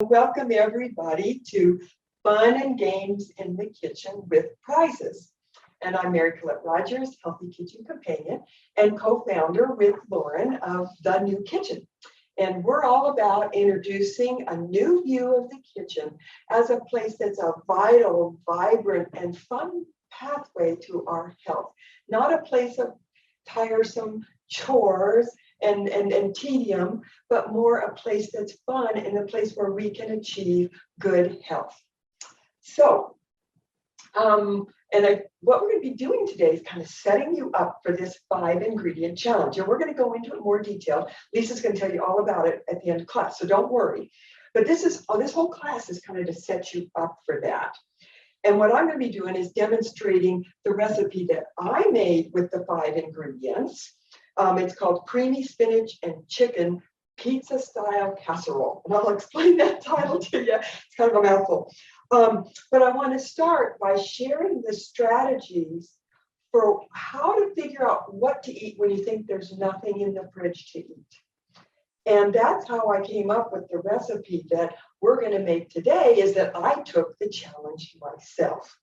welcome everybody to Fun and Games in the Kitchen with Prizes. And I'm Mary Collette Rogers, Healthy Kitchen Companion, and co-founder with Lauren of The New Kitchen. And we're all about introducing a new view of the kitchen as a place that's a vital, vibrant, and fun pathway to our health. Not a place of tiresome chores and tedium, but more a place that's fun and a place where we can achieve good health. So, what we're going to be doing today is kind of setting you up for this 5-ingredient challenge. And we're going to go into it in more detail. Lisa's going to tell you all about it at the end of class, so don't worry. But this whole class is kind of to set you up for that. And what I'm going to be doing is demonstrating the recipe that I made with the 5 ingredients. It's called Creamy Spinach and Chicken Pizza Style Casserole. And I'll explain that title to you. It's kind of a mouthful. But I want to start by sharing the strategies for how to figure out what to eat when you think there's nothing in the fridge to eat. And that's how I came up with the recipe that we're going to make today, is that I took the challenge myself.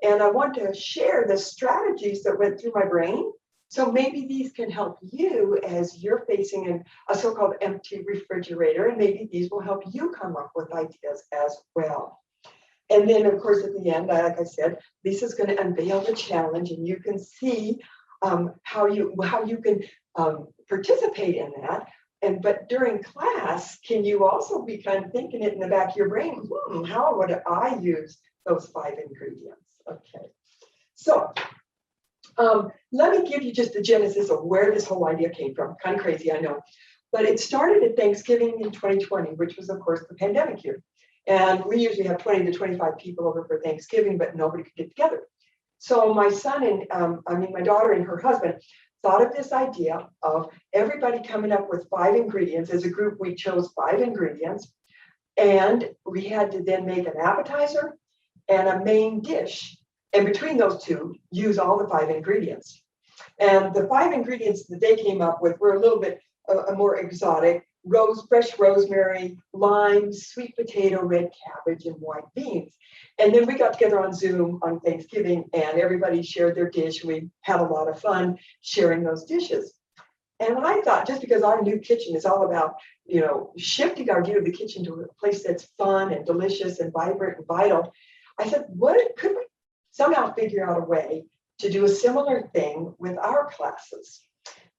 And I want to share the strategies that went through my brain. So maybe these can help you as you're facing a so-called empty refrigerator, and maybe these will help you come up with ideas as well. And then, of course, at the end, like I said, Lisa's going to unveil the challenge, and you can see how you can participate in that. But during class, can you also be kind of thinking it in the back of your brain? How would I use those 5 ingredients? Okay, so let me give you just the genesis of where this whole idea came from. Kind of crazy, I know, but it started at Thanksgiving in 2020, which was, of course, the pandemic year. And we usually have 20 to 25 people over for Thanksgiving, but nobody could get together. So my son my daughter and her husband thought of this idea of everybody coming up with 5 ingredients. As a group, we chose 5 ingredients, and we had to then make an appetizer and a main dish. And between those two, use all the 5 ingredients. And the 5 ingredients that they came up with were a little bit more exotic. Fresh rosemary, lime, sweet potato, red cabbage, and white beans. And then we got together on Zoom on Thanksgiving, and everybody shared their dish. We had a lot of fun sharing those dishes. And I thought, just because our new kitchen is all about, shifting our view of the kitchen to a place that's fun and delicious and vibrant and vital, I said, could we somehow figure out a way to do a similar thing with our classes?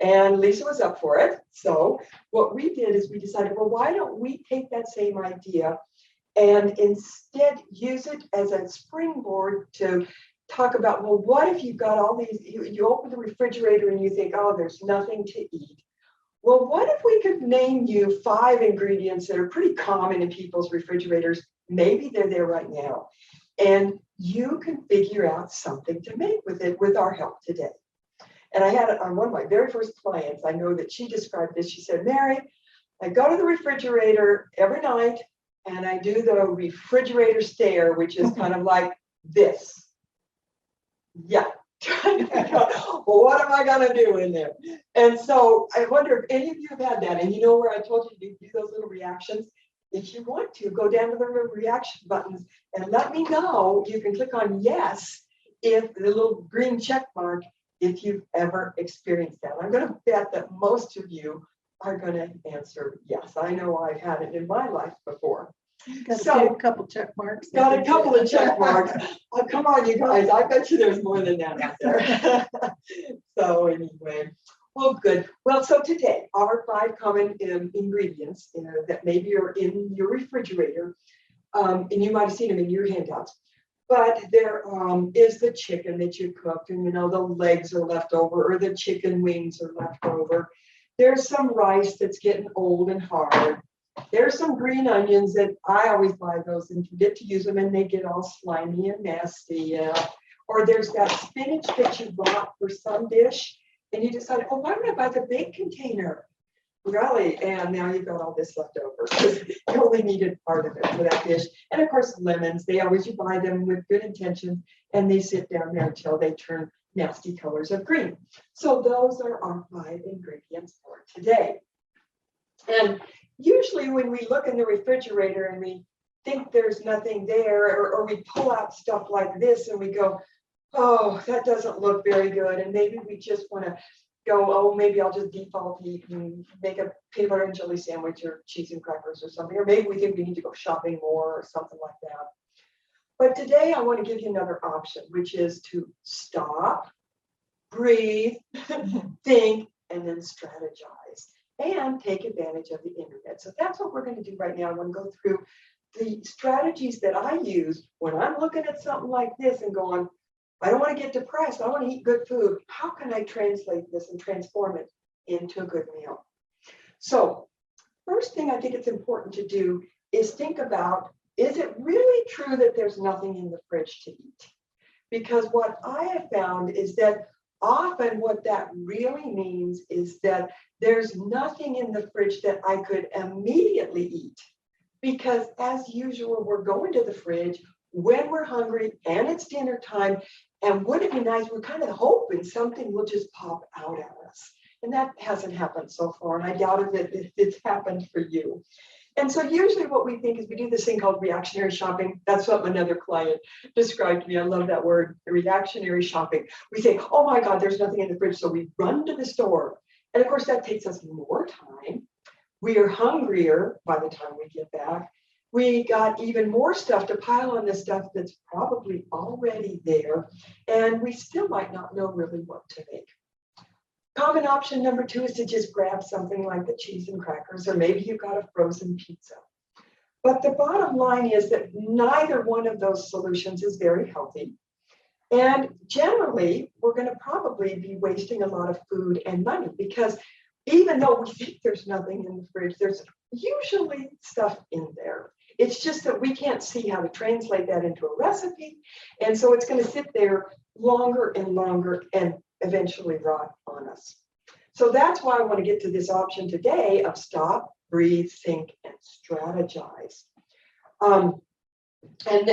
And Lisa was up for it. So what we did is we decided, well, why don't we take that same idea and instead use it as a springboard to talk about, well, what if you've got all these, you open the refrigerator and you think, oh, there's nothing to eat. Well, what if we could name you 5 ingredients that are pretty common in people's refrigerators? Maybe they're there right now. And you can figure out something to make with it with our help today. And I had on one of my very first clients, I know that she described this. She said, Mary, I go to the refrigerator every night and I do the refrigerator stare, which is kind of like this. Yeah. Well, what am I going to do in there? And so I wonder if any of you have had that. And you know where I told you to do those little reactions? If you want to, go down to the reaction buttons and let me know. You can click on yes if the little green check mark, if you've ever experienced that. I'm going to bet that most of you are going to answer yes. I know I've had it in my life before. Got a couple check marks. Got a couple of check marks. Oh, come on, you guys. I bet you there's more than that out there. So anyway, well, good. Well, so today, our 5 common ingredients that maybe are in your refrigerator, and you might have seen them in your handouts. But there is the chicken that you cooked, and the legs are left over, or the chicken wings are left over. There's some rice that's getting old and hard. There's some green onions that I always buy those and forget to use them, and they get all slimy and nasty. Or there's that spinach that you bought for some dish, and you decide, oh, why don't I buy the big container? Really, and now you've got all this left over because you only needed part of it for that dish. And of course, lemons, you buy them with good intentions, and they sit down there until they turn nasty colors of green. So those are our 5 ingredients for today. And usually when we look in the refrigerator and we think there's nothing there, or we pull out stuff like this and we go, oh, that doesn't look very good. And maybe we just want to go, oh, maybe I'll just default eat and make a peanut butter and jelly sandwich or cheese and crackers or something. Or maybe we think we need to go shopping more or something like that. But today I want to give you another option, which is to stop, breathe, think, and then strategize and take advantage of the internet. So that's what we're going to do right now. I want to go through the strategies that I use when I'm looking at something like this and going, I don't want to get depressed. I want to eat good food. How can I translate this and transform it into a good meal? So first thing I think it's important to do is think about, is it really true that there's nothing in the fridge to eat? Because what I have found is that often what that really means is that there's nothing in the fridge that I could immediately eat. Because as usual, we're going to the fridge when we're hungry and it's dinner time. And wouldn't it be nice? We're kind of hoping something will just pop out at us. And that hasn't happened so far. And I doubt if it's happened for you. And so usually what we think is we do this thing called reactionary shopping. That's what another client described to me. I love that word, reactionary shopping. We say, oh my God, there's nothing in the fridge. So we run to the store. And of course, that takes us more time. We are hungrier by the time we get back. We got even more stuff to pile on the stuff that's probably already there. And we still might not know really what to make. Common option number 2 is to just grab something like the cheese and crackers, or maybe you've got a frozen pizza. But the bottom line is that neither one of those solutions is very healthy. And generally, we're going to probably be wasting a lot of food and money because even though we think there's nothing in the fridge, there's usually stuff in there. It's just that we can't see how to translate that into a recipe. And so it's going to sit there longer and longer and eventually rot on us. So that's why I want to get to this option today of stop, breathe, think, and strategize. And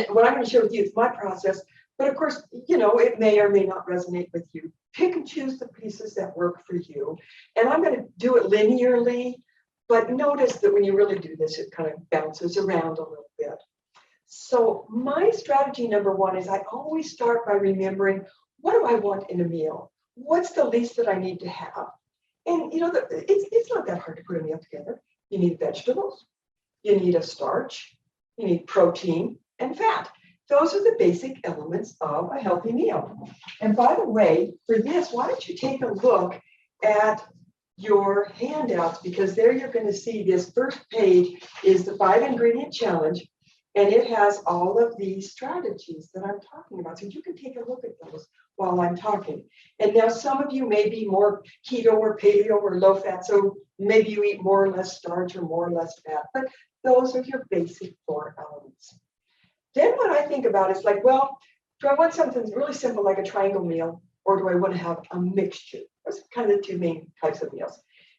what I'm going to share with you is my process. But of course, you know, it may or may not resonate with you. Pick and choose the pieces that work for you. And I'm going to do it linearly. But notice that when you really do this, it kind of bounces around a little bit. So my strategy number 1 is I always start by remembering, what do I want in a meal? What's the least that I need to have? And you know, it's not that hard to put a meal together. You need vegetables, you need a starch, you need protein and fat. Those are the basic elements of a healthy meal. And by the way, for this, why don't you take a look at your handouts, because there you're going to see this first page is the 5-ingredient challenge, and it has all of these strategies that I'm talking about. So you can take a look at those while I'm talking. And now some of you may be more keto or paleo or low fat, so maybe you eat more or less starch or more or less fat, but those are your basic 4 elements. Then what I think about is like, well, do I want something really simple like a triangle meal, or do I want to have a mixture? Those are kind of the 2 main types of meals.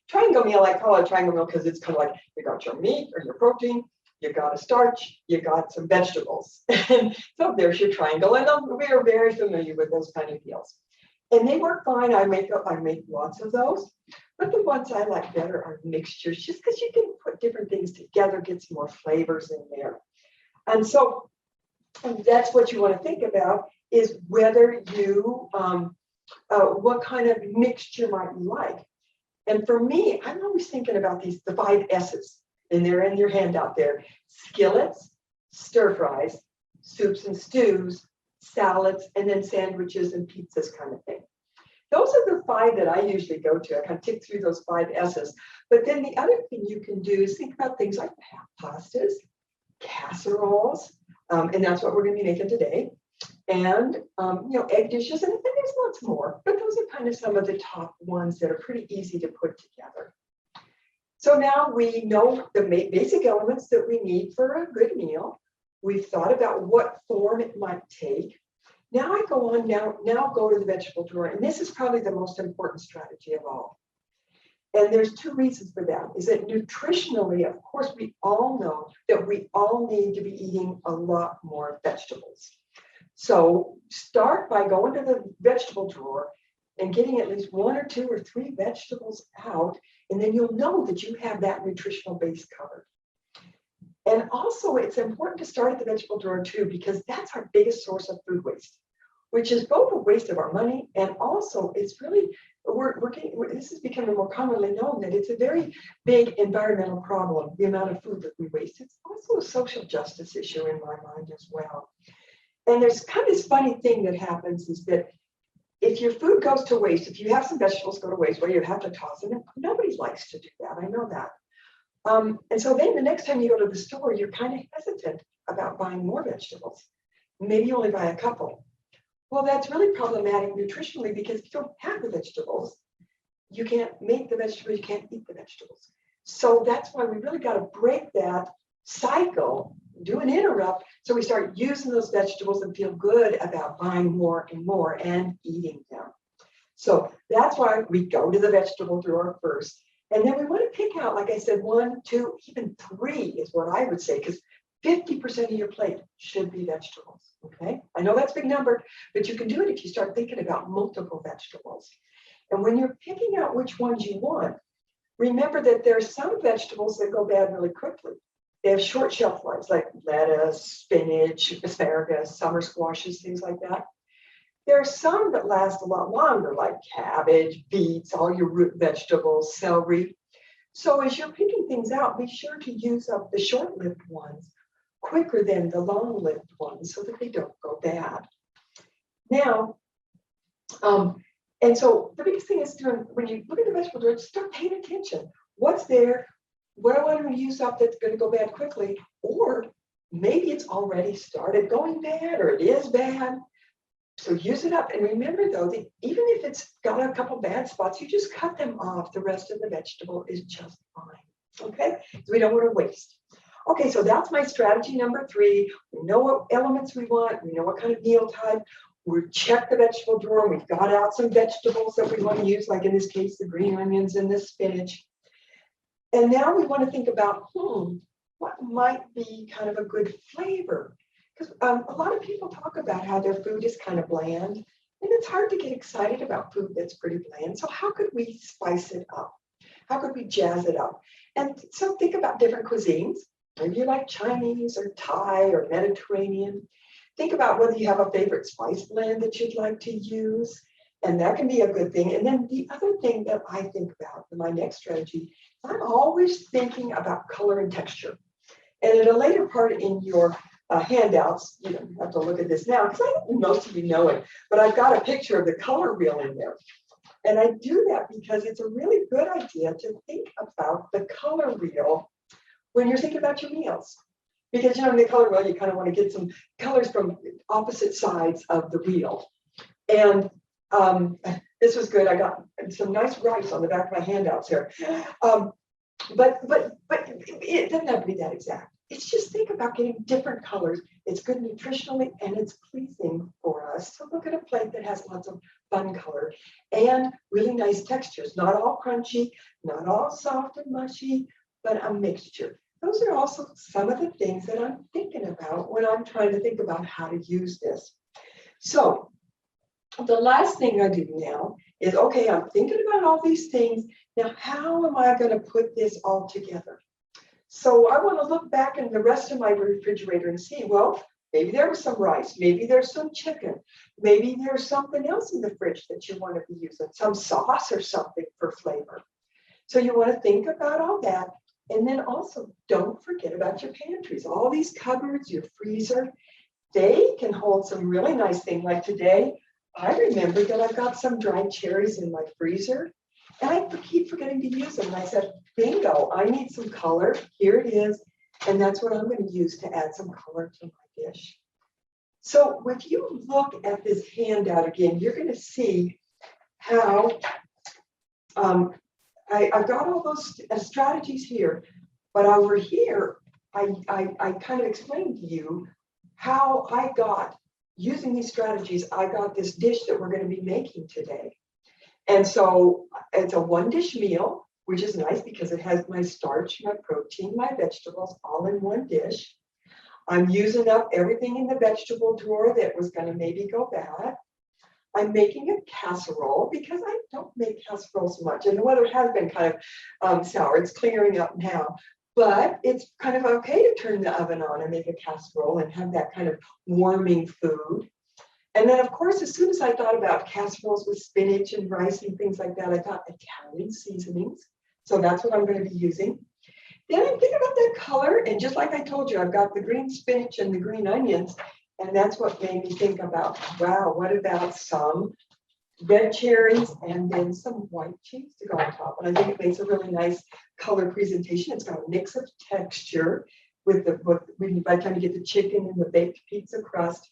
Triangle meal, I call it a triangle meal because it's kind of like you got your meat or your protein, you got a starch, you got some vegetables. And so there's your triangle. And we are very familiar with those kind of meals. And they work fine. I make lots of those. But the ones I like better are mixtures, just because you can put different things together, get some more flavors in there. And so that's what you want to think about, is whether you, what kind of mixture might you like. And for me, I'm always thinking about the 5 S's, and they're in your handout there: skillets, stir fries, soups and stews, salads, and then sandwiches and pizzas kind of thing. Those are the 5 that I usually go to. I kind of tick through those 5 S's. But then the other thing you can do is think about things like pastas, casseroles, and that's what we're going to be making today. And, you know, egg dishes, and there's lots more, but those are kind of some of the top ones that are pretty easy to put together. So now we know the basic elements that we need for a good meal. We've thought about what form it might take. Now I go on, now go to the vegetable drawer, and this is probably the most important strategy of all. And there's 2 reasons for that. Is that nutritionally, of course, we all know that we all need to be eating a lot more vegetables. So start by going to the vegetable drawer and getting at least 1 or 2 or 3 vegetables out, and then you'll know that you have that nutritional base covered. And also it's important to start at the vegetable drawer too, because that's our biggest source of food waste, which is both a waste of our money and also it's really, this is becoming more commonly known that it's a very big environmental problem, the amount of food that we waste. It's also a social justice issue in my mind as well. And there's kind of this funny thing that happens is that if your food goes to waste, if you have some vegetables go to waste, well, you have to toss them. And nobody likes to do that. I know that. And so then the next time you go to the store, you're kind of hesitant about buying more vegetables. Maybe you only buy a couple. Well, that's really problematic nutritionally because if you don't have the vegetables, you can't make the vegetables, you can't eat the vegetables. So that's why we really got to break that cycle, do an interrupt, so we start using those vegetables and feel good about buying more and more and eating them. So that's why we go to the vegetable drawer first. And then we want to pick out, like I said, 1, 2, even 3 is what I would say, because 50% of your plate should be vegetables, okay? I know that's a big number, but you can do it if you start thinking about multiple vegetables. And when you're picking out which ones you want, remember that there's some vegetables that go bad really quickly. They have short shelf lives, like lettuce, spinach, asparagus, summer squashes, things like that. There are some that last a lot longer, like cabbage, beets, all your root vegetables, celery. So as you're picking things out, be sure to use up the short-lived ones quicker than the long-lived ones so that they don't go bad. Now, and so the biggest thing is when you look at the vegetable drawer, start paying attention. What's there? What I want to use up that's going to go bad quickly? Or maybe it's already started going bad or it is bad. So use it up. And remember though, that even if it's got a couple bad spots, you just cut them off. The rest of the vegetable is just fine. Okay, so we don't want to waste. Okay, so that's my strategy number 3. We know what elements we want. We know what kind of meal type. We check the vegetable drawer. We've got out some vegetables that we want to use, like in this case, the green onions and the spinach. And now we want to think about, what might be kind of a good flavor? Because a lot of people talk about how their food is kind of bland, and it's hard to get excited about food that's pretty bland. So how could we spice it up? How could we jazz it up? And so think about different cuisines. Maybe you like Chinese or Thai or Mediterranean. Think about whether you have a favorite spice blend that you'd like to use, and that can be a good thing. And then the other thing that I think about in my next strategy, I'm always thinking about color and texture. And in a later part in your handouts, you don't have to look at this now because I think most of you know it, but I've got a picture of the color wheel in there. And I do that because it's a really good idea to think about the color wheel when you're thinking about your meals. Because, in the color wheel, you kind of want to get some colors from opposite sides of the wheel. And this was good. I got some nice rice on the back of my handouts here. But it doesn't have to be that exact. It's just think about getting different colors. It's good nutritionally and it's pleasing for us. So look at a plate that has lots of fun color and really nice textures. Not all crunchy, not all soft and mushy, but a mixture. Those are also some of the things that I'm thinking about when I'm trying to think about how to use this. So the last thing I do now is, okay, I'm thinking about all these things. Now, how am I going to put this all together? So I want to look back in the rest of my refrigerator and see, well, maybe there was some rice, maybe there's some chicken, maybe there's something else in the fridge that you want to be using, some sauce or something for flavor. So you want to think about all that. And then also don't forget about your pantries, all these cupboards, your freezer, they can hold some really nice things. Like today, I remember that I've got some dried cherries in my freezer and I keep forgetting to use them. And I said, bingo, I need some color. Here it is. And that's what I'm going to use to add some color to my dish. So if you look at this handout again, you're going to see how I've got all those strategies here, but over here, I kind of explained to you how I got, using these strategies, I got this dish that we're going to be making today. And so it's a 1-dish meal, which is nice because it has my starch, my protein, my vegetables all in one dish. I'm using up everything in the vegetable drawer that was going to maybe go bad. I'm making a casserole because I don't make casseroles much, and the weather has been kind of sour. It's clearing up now, but it's kind of okay to turn the oven on and make a casserole and have that kind of warming food. And then, of course, as soon as I thought about casseroles with spinach and rice and things like that, I thought Italian seasonings. So that's what I'm going to be using. Then I'm thinking about that color. And just like I told you, I've got the green spinach and the green onions. And that's what made me think about, wow, what about some red cherries and then some white cheese to go on top? And I think it makes a really nice color presentation. It's got a mix of texture with by the time you get the chicken and the baked pizza crust.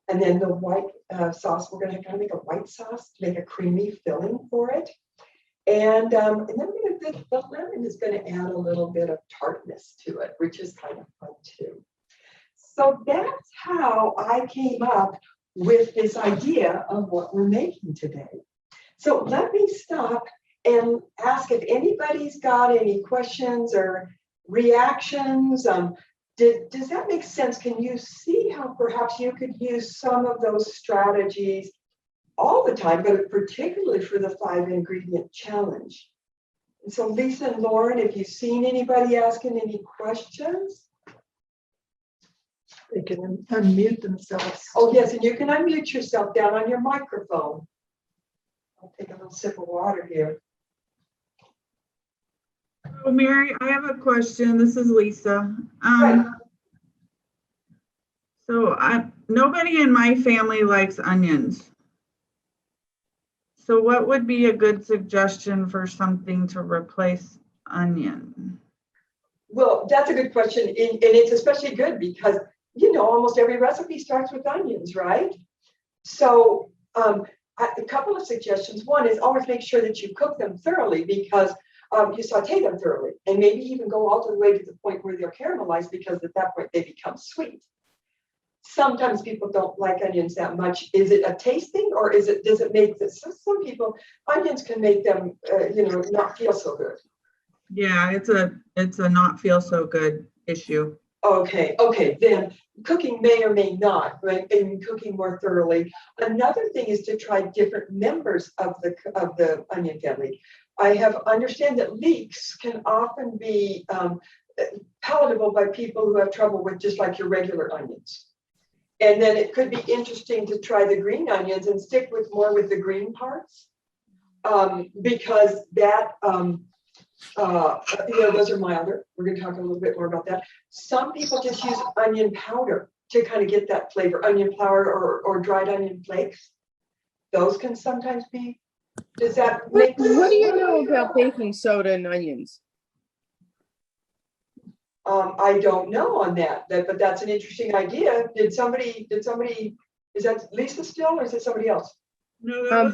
And then the white sauce, we're going to kind of make a white sauce to make a creamy filling for it. And then the lemon is going to add a little bit of tartness to it, which is kind of fun too. So that's how I came up with this idea of what we're making today. So let me stop and ask if anybody's got any questions or reactions. Does that make sense? Can you see how perhaps you could use some of those strategies all the time, but particularly for the 5-ingredient challenge? And so Lisa and Lauren, if you've seen anybody asking any questions? They can unmute themselves. Oh, yes, and you can unmute yourself down on your microphone. I'll take a little sip of water here. Oh, Mary, I have a question. This is Lisa. Right. So nobody in my family likes onions. So what would be a good suggestion for something to replace onion? Well, that's a good question. And it's especially good because, you know, almost every recipe starts with onions, right? So a couple of suggestions. One is always make sure that you cook them thoroughly because you saute them thoroughly and maybe even go all the way to the point where they're caramelized because at that point they become sweet. Sometimes people don't like onions that much. Is it a taste thing or does it make this? Some people, onions can make them, not feel so good. Yeah, it's a not feel so good issue. Okay, then cooking may or may not, right? And cooking more thoroughly. Another thing is to try different members of the onion family. I have understand that leeks can often be palatable by people who have trouble with just like your regular onions. And then it could be interesting to try the green onions and stick with the green parts because that those are milder. We're going to talk a little bit more about that. Some people just use onion powder to kind of get that flavor, onion powder or dried onion flakes. Those can sometimes be. Does that make sense? What do you know about baking soda and onions? I don't know on that, but that's an interesting idea. Did somebody, is that Lisa still or is it somebody else? No,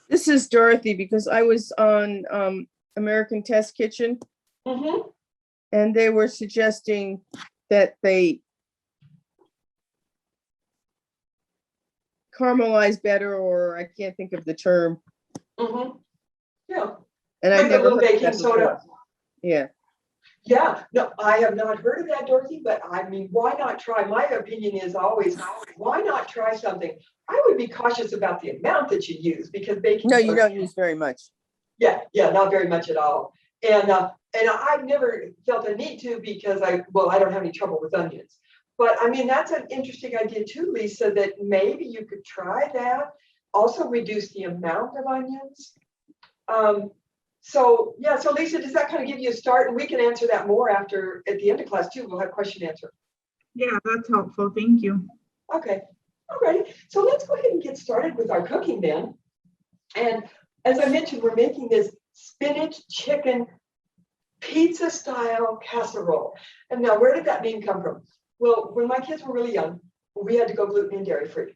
This is Dorothy because I was on American Test Kitchen and they were suggesting that they caramelize better, or I can't think of the term. Yeah. And I With a never little heard baking that before. soda. Yeah. Yeah, no, I have not heard of that, Dorothy, but I mean, why not try? My opinion is always, why not try something? I would be cautious about the amount that you use because baking No, soda. you don't use very much. Yeah, not very much at all. And I've never felt a need to because I don't have any trouble with onions. But I mean, that's an interesting idea too, Lisa, that maybe you could try that. Also reduce the amount of onions. So Lisa, does that kind of give you a start? And we can answer that more at the end of class too. We'll have question answer. Yeah, that's helpful. Thank you. Okay. All right. So let's go ahead and get started with our cooking then. And as I mentioned, we're making this spinach chicken pizza style casserole. And now where did that name come from? Well, when my kids were really young, we had to go gluten and dairy free.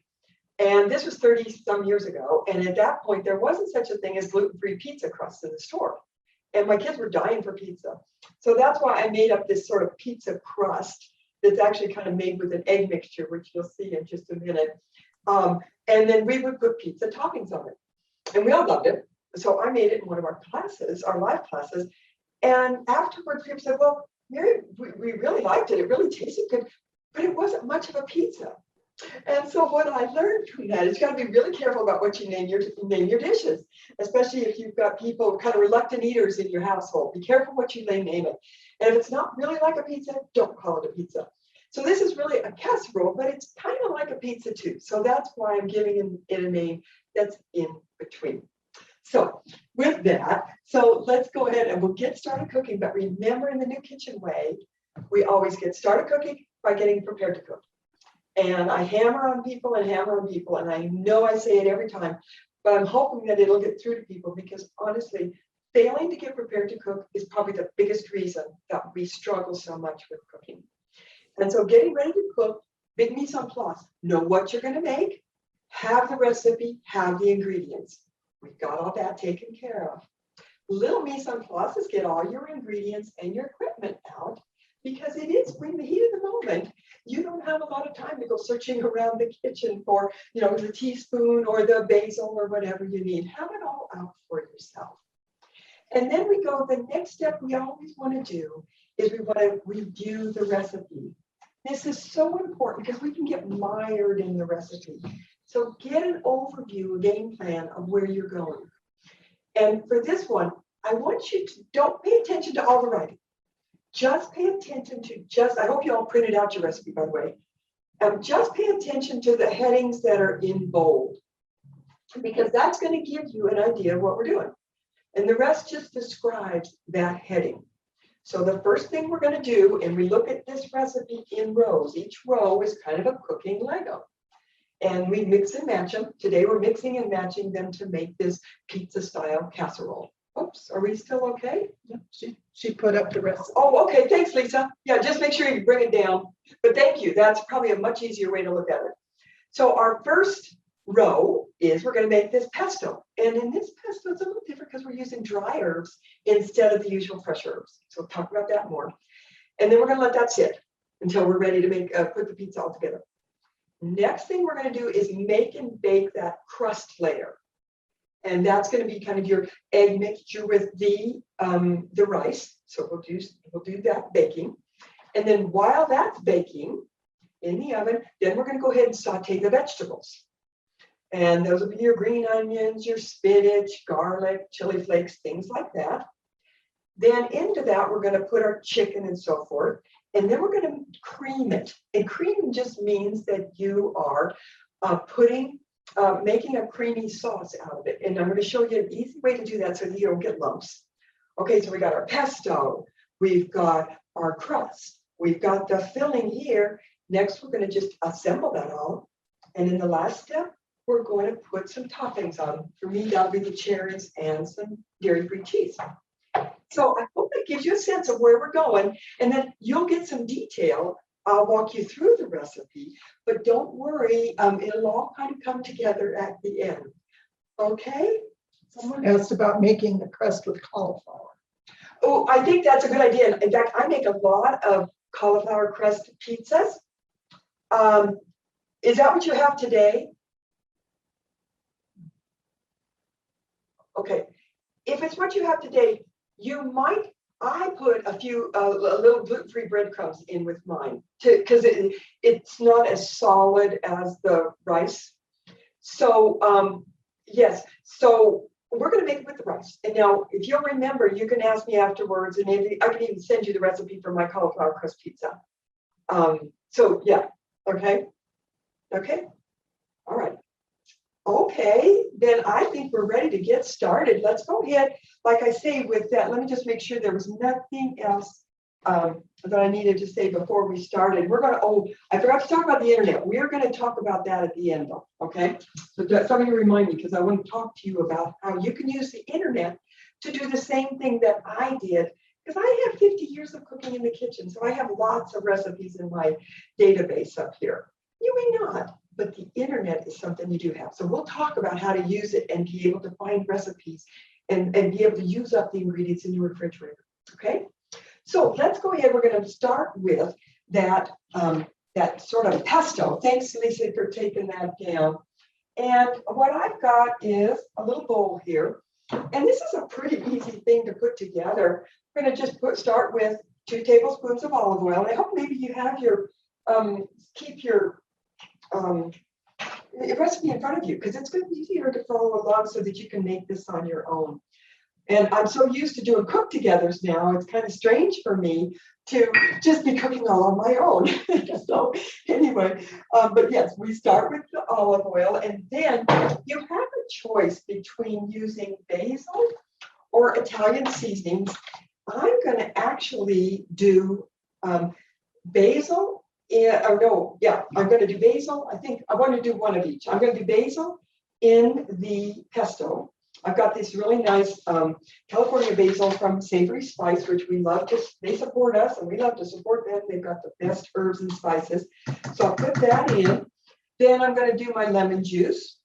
And this was 30 some years ago. And at that point, there wasn't such a thing as gluten-free pizza crusts in the store. And my kids were dying for pizza. So that's why I made up this sort of pizza crust that's actually kind of made with an egg mixture, which you'll see in just a minute. And then we would put pizza toppings on it. And we all loved it. So I made it in one of our classes, our live classes. And afterwards, people said, well, Mary, we really liked it. It really tasted good, but it wasn't much of a pizza. And so what I learned from that is you got to be really careful about what you name your dishes, especially if you've got people, kind of reluctant eaters in your household. Be careful what you name it. And if it's not really like a pizza, don't call it a pizza. So this is really a casserole, but it's kind of like a pizza too. So that's why I'm giving it a name that's in between. So with that, so let's go ahead and we'll get started cooking. But remember, in the New Kitchen way, we always get started cooking by getting prepared to cook. And I hammer on people and hammer on people. And I know I say it every time, but I'm hoping that it'll get through to people because honestly, failing to get prepared to cook is probably the biggest reason that we struggle so much with cooking. And so getting ready to cook, big mise en place, know what you're going to make, have the recipe, have the ingredients. We've got all that taken care of. Little mise en place is get all your ingredients and your equipment out because it is in the heat of the moment. You don't have a lot of time to go searching around the kitchen for, the teaspoon or the basil or whatever you need. Have it all out for yourself. And then we go, the next step we always want to do is we want to review the recipe. This is so important because we can get mired in the recipe. So get an overview, a game plan of where you're going. And for this one, I want you to don't pay attention to all the writing. Just pay attention to I hope you all printed out your recipe, by the way. Just pay attention to the headings that are in bold because that's going to give you an idea of what we're doing. And the rest just describes that heading. So the first thing we're going to do, and we look at this recipe in rows. Each row is kind of a cooking Lego. And we mix and match them. Today we're mixing and matching them to make this pizza style casserole. Oops, are we still okay? Yeah, she put up the recipe. Oh, okay, thanks, Lisa. Yeah, just make sure you bring it down. But thank you, that's probably a much easier way to look at it. So our first row is we're going to make this pesto. And in this pesto, it's a little different because we're using dry herbs instead of the usual fresh herbs. So we'll talk about that more. And then we're going to let that sit until we're ready to put the pizza all together. Next thing we're going to do is make and bake that crust layer. And that's going to be kind of your egg mixture with the rice. So we'll do that baking. And then while that's baking in the oven, then we're going to go ahead and saute the vegetables. And those will be your green onions, your spinach, garlic, chili flakes, things like that. Then into that, we're going to put our chicken and so forth. And then we're going to cream it. And cream just means that you are making a creamy sauce out of it. And I'm going to show you an easy way to do that so that you don't get lumps. Okay, so we got our pesto. We've got our crust. We've got the filling here. Next, we're going to just assemble that all. And in the last step, we're going to put some toppings on. For me, that'll be the cherries and some dairy-free cheese. So I hope that gives you a sense of where we're going. And then you'll get some detail. I'll walk you through the recipe, but don't worry, it'll all kind of come together at the end. Okay? Someone asked about making the crust with cauliflower. Oh, I think that's a good idea. In fact, I make a lot of cauliflower crust pizzas. Is that what you have today? Okay. If it's what you have today, I put a little gluten-free breadcrumbs in with mine because it's not as solid as the rice. So yes, so we're going to make it with the rice. And now, if you'll remember, you can ask me afterwards, and maybe I can even send you the recipe for my cauliflower crust pizza. So yeah, okay, all right. Okay, then I think we're ready to get started. Let's go ahead. Like I say with that, let me just make sure there was nothing else that I needed to say before we started. I forgot to talk about the internet. We're going to talk about that at the end though, okay? So somebody remind me because I want to talk to you about how you can use the internet to do the same thing that I did because I have 50 years of cooking in the kitchen. So I have lots of recipes in my database up here. You may not, but the internet is something you do have. So we'll talk about how to use it and be able to find recipes and be able to use up the ingredients in your refrigerator, okay? So let's go ahead. We're going to start with that sort of pesto. Thanks, Lisa, for taking that down. And what I've got is a little bowl here. And this is a pretty easy thing to put together. We're going to just start with 2 tablespoons of olive oil. And I hope maybe you have your, keep your recipe in front of you because it's going to be easier to follow along so that you can make this on your own. And I'm so used to doing cook-togethers now, it's kind of strange for me to just be cooking all on my own. So anyway, but yes, we start with the olive oil, and then you have a choice between using basil or Italian seasonings. I'm going to actually do basil. I'm going to do basil. I think I want to do one of each. I'm going to do basil in the pesto. I've got this really nice California basil from Savory Spice, which we love to, they support us and we love to support them. They've got the best herbs and spices. So I'll put that in. Then I'm going to do my lemon juice.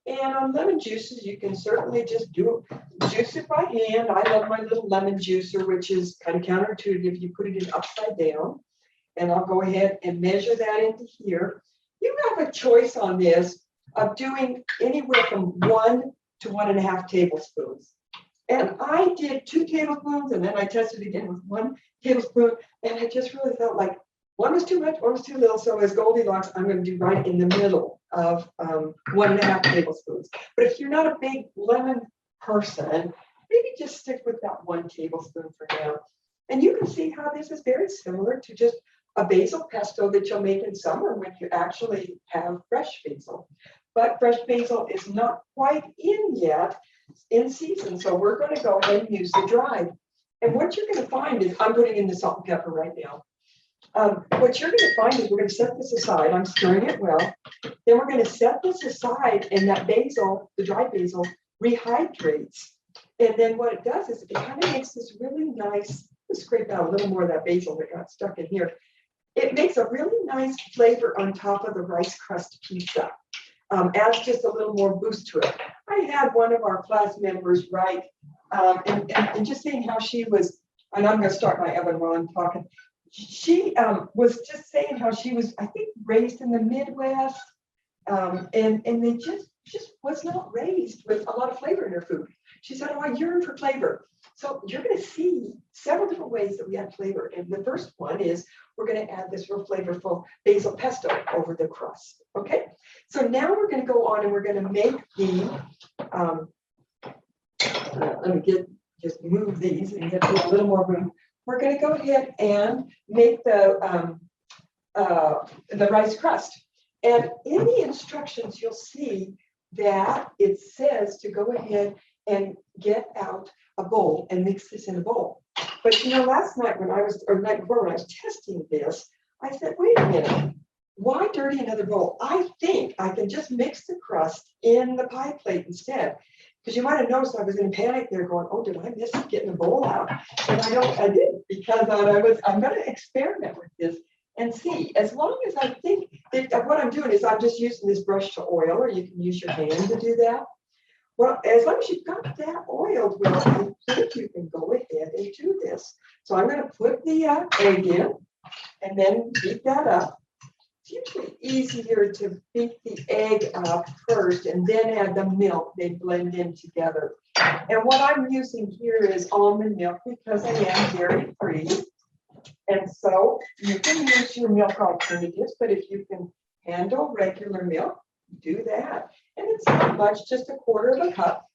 And on lemon juices, you can certainly just juice it by hand. I love my little lemon juicer, which is kind of counterintuitive if you put it in upside down. And I'll go ahead and measure that into here. You have a choice on this of doing anywhere from 1 to 1.5 tablespoons. And I did 2 tablespoons, and then I tested again with 1 tablespoon. And I just really felt like one was too much, one was too little. So as Goldilocks, I'm going to do right in the middle of 1.5 tablespoons. But if you're not a big lemon person, maybe just stick with that 1 tablespoon for now. And you can see how this is very similar to just a basil pesto that you'll make in summer when you actually have fresh basil. But fresh basil is not quite in yet, in season. So we're going to go ahead and use the dried. And what you're going to find is, I'm putting in the salt and pepper right now. What you're going to find is we're going to set this aside. I'm stirring it well. Then we're going to set this aside, and that basil, the dried basil, rehydrates. And then what it does is it kind of makes this really nice, let's scrape out a little more of that basil that got stuck in here. It makes a really nice flavor on top of the rice crust pizza. Adds just a little more boost to it. I had one of our class members write, and just saying how she was, and I'm going to start my oven while I'm talking. She was just saying how she was, I think, raised in the Midwest, and they just was not raised with a lot of flavor in her food. She said, "Oh, I yearn for flavor." So you're going to see several different ways that we add flavor. And the first one is we're going to add this real flavorful basil pesto over the crust. Okay, so now we're going to go on and we're going to make the, let me just move these and get a little more room. We're going to go ahead and make the rice crust. And in the instructions, you'll see that it says to go ahead and get out a bowl and mix this in a bowl. But you know, last night or the night before when I was testing this, I said, wait a minute, why dirty another bowl? I think I can just mix the crust in the pie plate instead. Because you might have noticed I was in panic there going, oh, did I miss getting the bowl out? And I did, because I'm going to experiment with this and see. As long as I think that what I'm doing is I'm just using this brush to oil, or you can use your hand to do that. Well, as long as you've got that oiled well, I think you can go ahead and do this. So I'm going to put the egg in and then beat that up. It's usually easier to beat the egg up first and then add the milk. They blend in together. And what I'm using here is almond milk because I am dairy-free. And so you can use your milk alternatives, but if you can handle regular milk, do that. And it's not much, just 1/4 cup.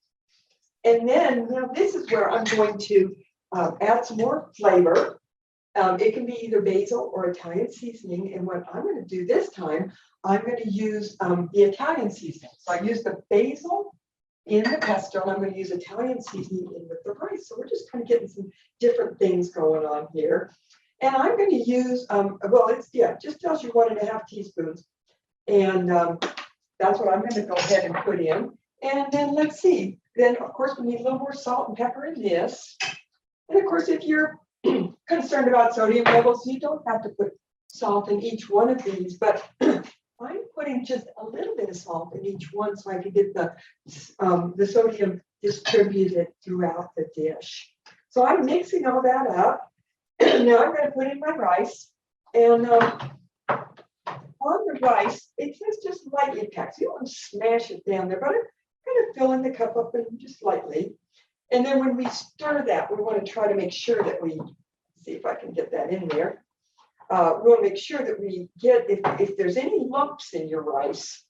And then now this is where I'm going to add some more flavor. It can be either basil or Italian seasoning. And what I'm going to do this time, I'm going to use the Italian seasoning. So I use the basil in the pesto, and I'm going to use Italian seasoning in with the rice. So we're just kind of getting some different things going on here. And I'm going to use, just tells you 1.5 teaspoons. And that's what I'm going to go ahead and put in. And then let's see. Then, of course, we need a little more salt and pepper in this. And of course, if you're concerned about sodium levels, you don't have to put salt in each one of these. But I'm putting just a little bit of salt in each one so I can get the sodium distributed throughout the dish. So I'm mixing all that up. Now I'm going to put in my rice. And on the rice, it says just light impact. So you don't want to smash it down there, but I'm kind of filling the cup up and just lightly. And then when we stir that, we want to try to make sure that we, see if I can get that in there. We want to make sure that we get, if there's any lumps in your rice,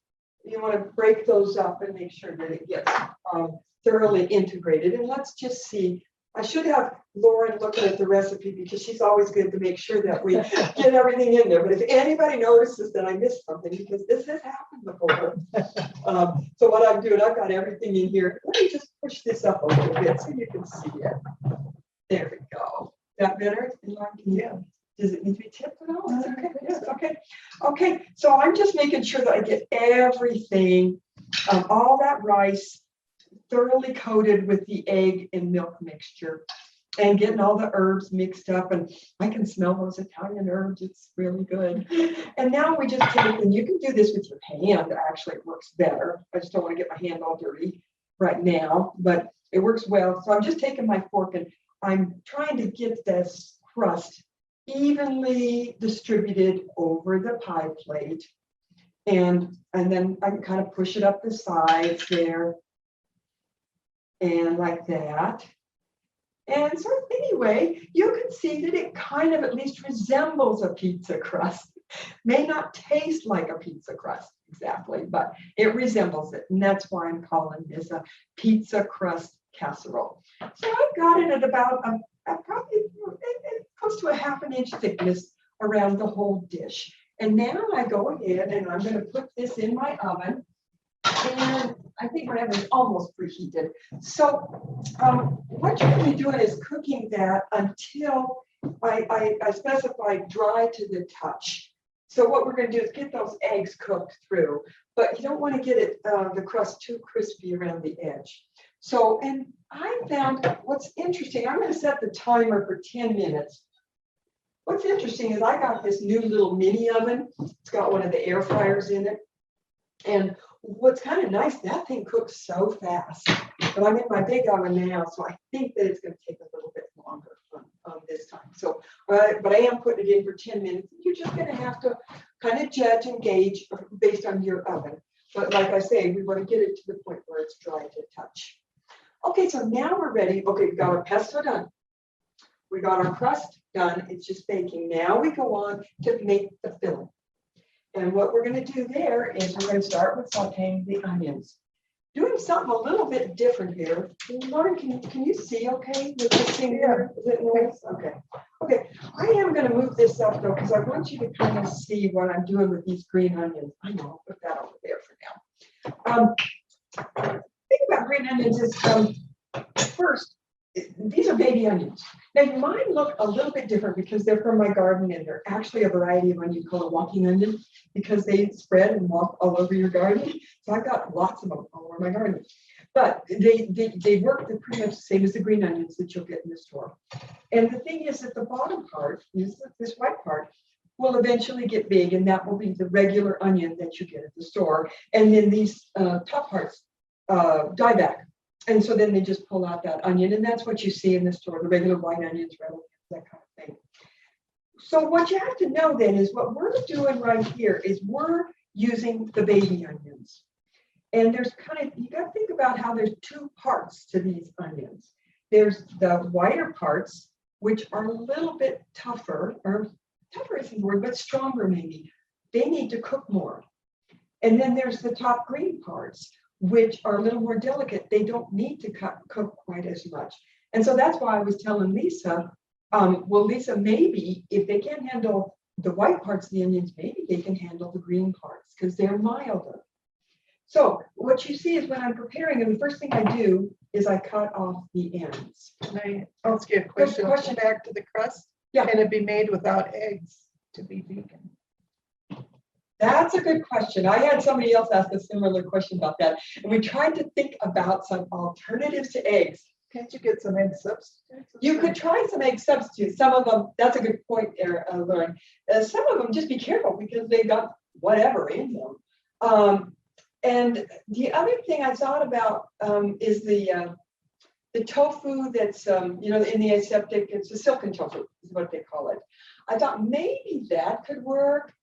you want to break those up and make sure that it gets to thoroughly integrated. And let's just see. I should have Lauren looking at the recipe because she's always good to make sure that we get everything in there. But if anybody notices that I missed something, because this has happened before. So what I'm doing, I've got everything in here. Let me just push this up a little bit so you can see it. There we go. Is that better? Yeah. Does it need to be tipped at all? Is it okay? Yes, okay. Okay, so I'm just making sure that I get everything, all that rice thoroughly coated with the egg and milk mixture and getting all the herbs mixed up. And I can smell those Italian herbs. It's really good. And now we just take, and you can do this with your hand. Actually, it works better. I just don't want to get my hand all dirty right now, but it works well. So I'm just taking my fork and I'm trying to get this crust evenly distributed over the pie plate. And then I can kind of push it up the sides there. And like that. And so anyway, you can see that it kind of at least resembles a pizza crust. May not taste like a pizza crust exactly, but it resembles it. And that's why I'm calling this a pizza crust casserole. So I've got it at about probably close to a 1/2 inch thickness around the whole dish. And now I go ahead and I'm going to put this in my oven. And I think my oven is almost preheated. So what you're going to be doing is cooking that until I specify dry to the touch. So what we're going to do is get those eggs cooked through, but you don't want to get it the crust too crispy around the edge. So, and I found what's interesting, I'm going to set the timer for 10 minutes. What's interesting is I got this new little mini oven. It's got one of the air fryers in it. And what's kind of nice, that thing cooks so fast. But I'm in my big oven now, so I think that it's going to take a little bit longer this time. So, but I am putting it in for 10 minutes. You're just going to have to kind of judge and gauge based on your oven. But like I say, we want to get it to the point where it's dry to touch. Okay, so now we're ready. Okay, we got our pesto done. We got our crust done. It's just baking. Now we go on to make the filling. And what we're going to do there is we're going to start with sauteing the onions. Doing something a little bit different here. Lauren, can you see okay with this thing here? Is it nice? Okay. Okay. I am going to move this up though, because I want you to kind of see what I'm doing with these green onions. I know, I'll put that over there for now. The thing about green onions is first, these are baby onions. Now mine look a little bit different because they're from my garden and they're actually a variety of onion called a walking onion because they spread and walk all over your garden. So I've got lots of them all over my garden. But they work pretty much the same as the green onions that you'll get in the store. And the thing is that the bottom part, is this white part, will eventually get big and that will be the regular onion that you get at the store. And then these top parts die back. And so then they just pull out that onion, and that's what you see in the store, the regular white onions, red onions, that kind of thing. So what you have to know then is what we're doing right here is we're using the baby onions. And there's you got to think about how there's two parts to these onions. There's the whiter parts, which are a little bit tougher, or tougher isn't the word, but stronger maybe. They need to cook more. And then there's the top green parts, which are a little more delicate. They don't need to cook quite as much. And so that's why I was telling Lisa, well, Lisa, maybe if they can't handle the white parts of the onions, maybe they can handle the green parts because they're milder. So what you see is when I'm preparing, and the first thing I do is I cut off the ends. Can I ask you a question? Question. Back to the crust? Yeah. Can it be made without eggs to be vegan? That's a good question. I had somebody else ask a similar question about that. And we tried to think about some alternatives to eggs. Can't you get some egg substitutes? You could try some egg substitutes. Some of them, that's a good point there, Lauren. Some of them, just be careful because they got whatever in them. And the other thing I thought about is the tofu that's, in the aseptic, it's a silken tofu is what they call it. I thought maybe that could work.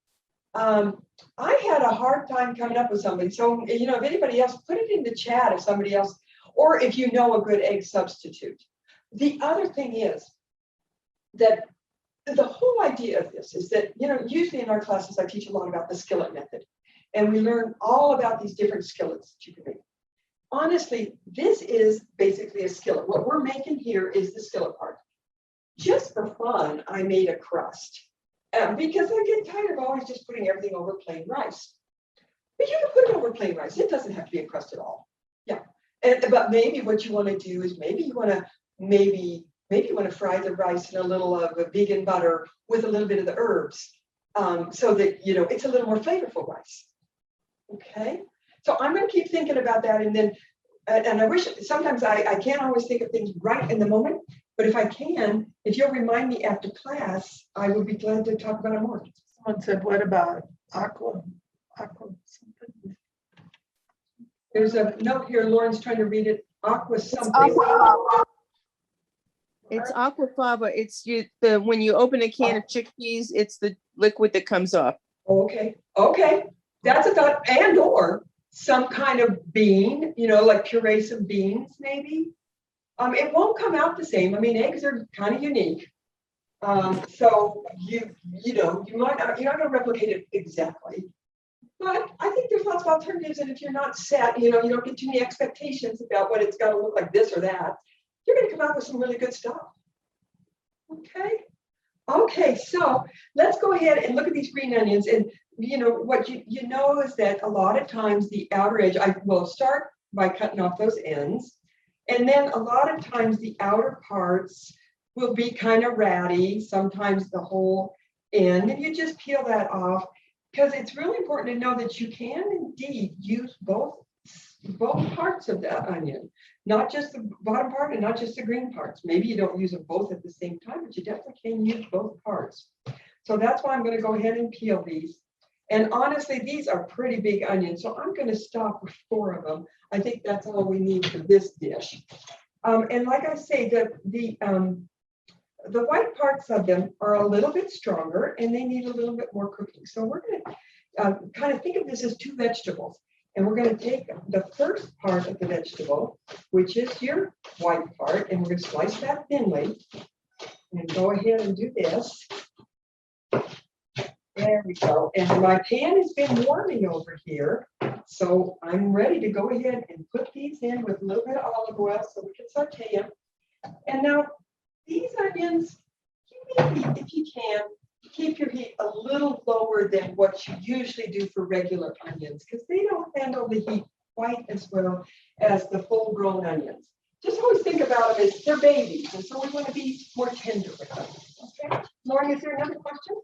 I had a hard time coming up with something. So, if anybody else, put it in the chat if somebody else, or if you know a good egg substitute. The other thing is that the whole idea of this is that, usually in our classes, I teach a lot about the skillet method. And we learn all about these different skillets that you can make. honestly, this is basically a skillet. What we're making here is the skillet part. Just for fun, I made a crust because I get tired of always just putting everything over plain rice. But you can put it over plain rice. It doesn't have to be a crust at all. Yeah. But maybe what you want to do is maybe you want to fry the rice in a little of a vegan butter with a little bit of the herbs, so that it's a little more flavorful rice. Okay. So I'm going to keep thinking about that, and then and I wish sometimes I can't always think of things right in the moment, but if I can, if you'll remind me after class, I would be glad to talk about it more. Someone said, what about aqua something? There's a note here, Lauren's trying to read it. Aqua something. It's aquafaba. It's when you open a can of chickpeas, it's the liquid that comes off. Okay. That's a thought, and or some kind of bean, like puree some beans, maybe. It won't come out the same. I mean, eggs are kind of unique. So you might not, you're not going to replicate it exactly. But I think there's lots of alternatives, and if you're not set, you don't get too many expectations about what it's got to look like this or that, you're going to come out with some really good stuff. Okay, so let's go ahead and look at these green onions. And what you know is that a lot of times the outer edge, I will start by cutting off those ends, and then a lot of times the outer parts will be kind of ratty, sometimes the whole end, and you just peel that off. Because it's really important to know that you can indeed use both parts of the onion, not just the bottom part and not just the green parts. Maybe you don't use them both at the same time, but you definitely can use both parts. So that's why I'm going to go ahead and peel these. And honestly, these are pretty big onions, so I'm going to stop with 4 of them. I think that's all we need for this dish. And like I say, the white parts of them are a little bit stronger and they need a little bit more cooking. So we're going to kind of think of this as 2 vegetables. And we're going to take the first part of the vegetable, which is your white part, and we're going to slice that thinly. And go ahead and do this. There we go. And my pan has been warming over here. So I'm ready to go ahead and put these in with a little bit of olive oil so we can saute them. And now, these onions, maybe if you can, keep your heat a little lower than what you usually do for regular onions, because they don't handle the heat quite as well as the full-grown onions. Just always think about them as they're babies, and so we want to be more tender with them. Okay, Lauren, is there another question?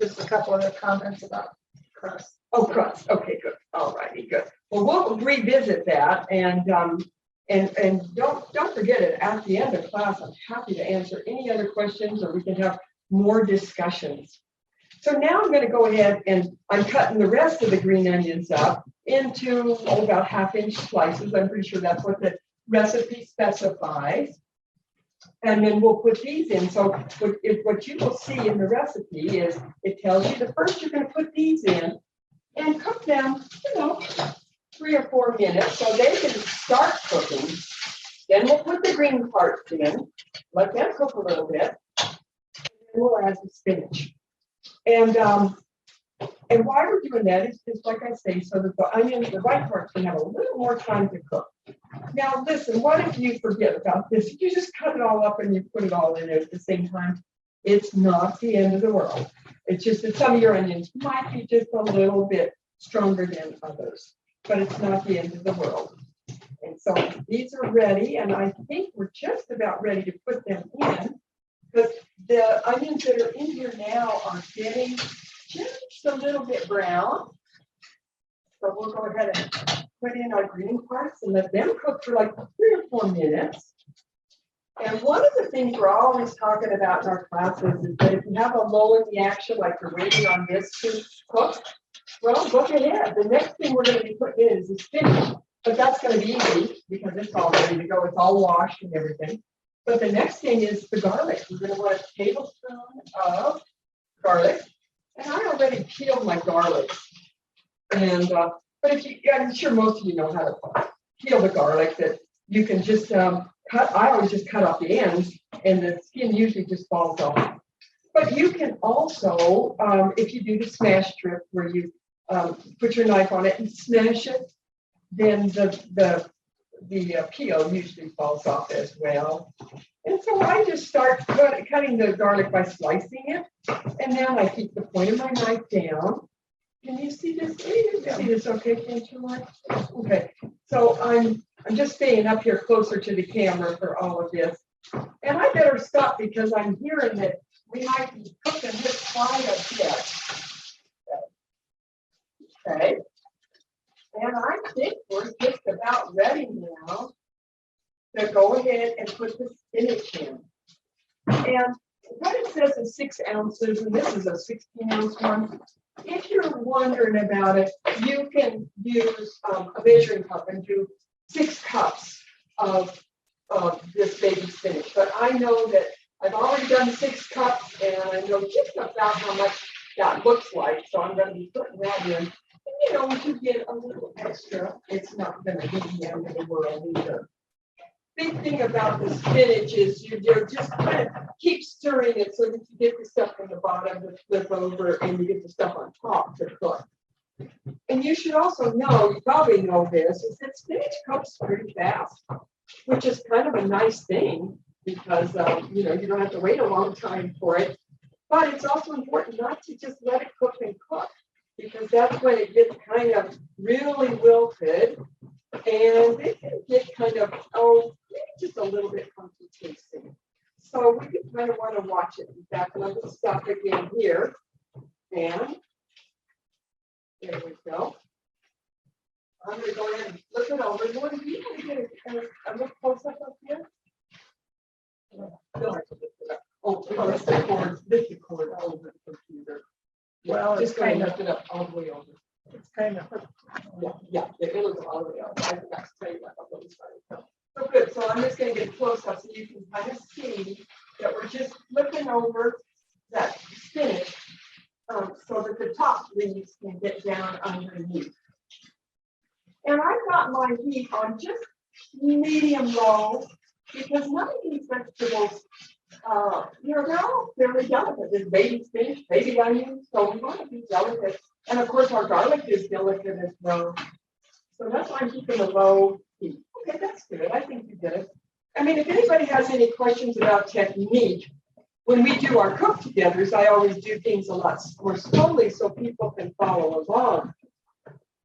Just a couple other comments about crust. Oh, crust. Okay, good. All righty, good. Well, we'll revisit that, and don't forget it. At the end of class, I'm happy to answer any other questions, or we can have more discussions. So now I'm going to go ahead and I'm cutting the rest of the green onions up into about 1/2-inch slices. I'm pretty sure that's what the recipe specifies. And then we'll put these in. So what you will see in the recipe is it tells you the first you're going to put these in and cook them, 3 or 4 minutes so they can start cooking. Then we'll put the green parts in, let them cook a little bit. We'll add the spinach. And why we're doing that is like I say, so that the onions, the white parts, can have a little more time to cook. Now, listen, what if you forget about this? You just cut it all up and you put it all in at the same time. It's not the end of the world. It's just that some of your onions might be just a little bit stronger than others, but it's not the end of the world. And so these are ready, and I think we're just about ready to put them in. But the onions that are in here now are getting just a little bit brown. So we'll go ahead and put in our green parts and let them cook for like 3 or 4 minutes. And one of the things we're always talking about in our classes is that if you have a lull in the action, like you're waiting on this to cook, well, look ahead. The next thing we're going to be putting in is the spinach. But that's going to be easy because it's all ready to go. It's all washed and everything. But the next thing is the garlic. We're going to want a tablespoon of garlic. And I already peeled my garlic. And but if you, I'm sure most of you know how to peel the garlic. That you can just cut. I always just cut off the ends, and the skin usually just falls off. But you can also, if you do the smash trip where you put your knife on it and smash it, then the peel usually falls off as well. And so I just start cutting the garlic by slicing it. And now I keep the point of my knife down. Can you see this? Can you see this okay, can't you, Mark? Okay, so I'm just staying up here closer to the camera for all of this. And I better stop because I'm hearing that we might be cooking this quite a bit. Okay. And I think we're just about ready now to go ahead and put the spinach in. And what it says is 6 ounces, and this is a 16-ounce one. If you're wondering about it, you can use a measuring cup and do 6 cups of this baby spinach. But I know that I've already done 6 cups, and I know just about how much that looks like. So I'm going to be putting that in. And, you know, if you get a little extra, it's not going to be the end of the world either. Big thing about the spinach is you just kind of keep stirring it so that you get the stuff on the bottom to flip over and you get the stuff on top to cook. And you should also know, you probably know this, is that spinach cooks pretty fast, which is kind of a nice thing because, you know, you don't have to wait a long time for it. But it's also important not to just let it cook and cook, because that's when it gets kind of really wilted. And it can get kind of, maybe just a little bit funky tasting. So we kind of want to watch it. In fact, let me stop again here. And there we go. I'm going to go ahead and flip it over. You want to get a little close up here? Oh, it's the cord. This is the cord over the computer. Well, Just going to lift it up all the way over. It's kind of, Yeah, it'll go all the way up. I forgot to tell you that. So good. So I'm just going to get close up so you can kind of see that we're just flipping over that spinach so that the top leaves can get down underneath. And I've got my heat on just medium low because none of these vegetables, you know, they're all fairly delicate. There's baby spinach, baby onions, so we want to be delicate. And of course, our garlic is delicate as well. So that's why I'm keeping a low heat. Okay, that's good. I think you did it. I mean, if anybody has any questions about technique, when we do our cook-togethers, I always do things a lot more slowly so people can follow along.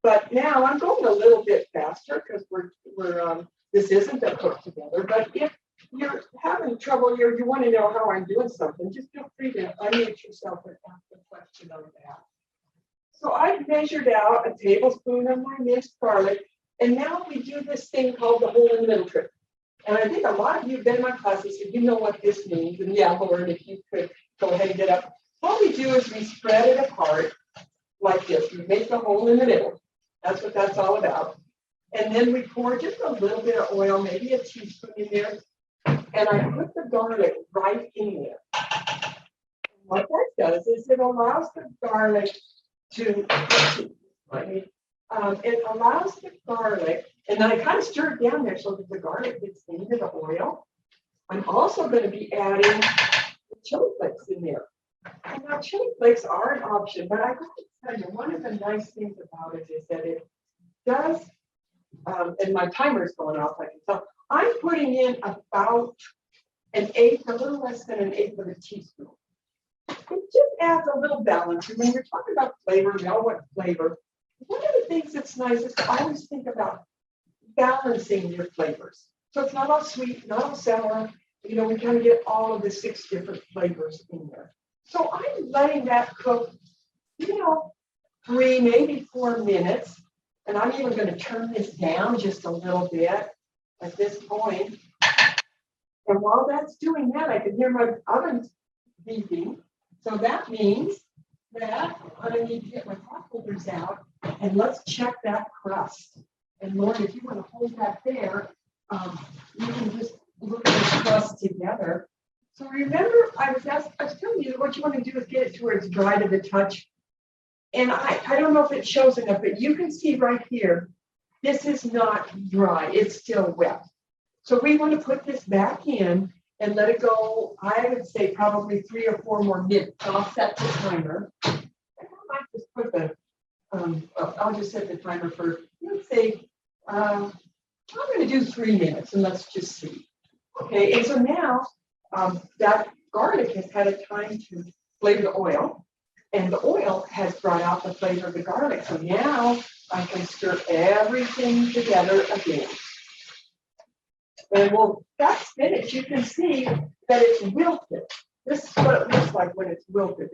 But now I'm going a little bit faster because this isn't a cook-together. But if you're having trouble here, you want to know how I'm doing something, just feel free to unmute yourself and ask a question on that. So I've measured out a tablespoon of my minced garlic, and now we do this thing called the hole in the middle trick. And I think a lot of you have been in my classes, so you know what this means. And yeah, Lauren, if you could go ahead and get up. What we do is we spread it apart like this. We make the hole in the middle. That's what that's all about. And then we pour just a little bit of oil, maybe a teaspoon in there. And I put the garlic right in there. And what that does is it allows the garlic it allows the garlic, and then I kind of stir it down there so that the garlic gets into the oil. I'm also going to be adding the chili flakes in there. And now chili flakes are an option, but I have to tell you, one of the nice things about it is that it does, and my timer's going off, I can tell, I'm putting in about an eighth, a little less than an eighth of a teaspoon. It just adds a little balance. And when you're talking about flavor, we all want flavor. One of the things that's nice is to always think about balancing your flavors. So it's not all sweet, not all sour. You know, we kind of get all of the 6 different flavors in there. So I'm letting that cook, you know, 3, maybe 4 minutes. And I'm even going to turn this down just a little bit at this point. And while that's doing that, I can hear my oven beeping. So that means that I need to get my pot holders out and let's check that crust. And Lauren, if you want to hold that there, you can just look at the crust together. So remember, I was telling you what you want to do is get it to where it's dry to the touch. And I don't know if it shows enough, but you can see right here, this is not dry, it's still wet. So we want to put this back in and let it go, I would say probably 3 or 4 more minutes. I'll set the timer. And I might just put the, I'll just set the timer for, let's say, I'm gonna do 3 minutes and let's just see. Okay, and so now that garlic has had a time to flavor the oil, and the oil has brought out the flavor of the garlic. So now I can stir everything together again. And well, that spinach, you can see that it's wilted. This is what it looks like when it's wilted.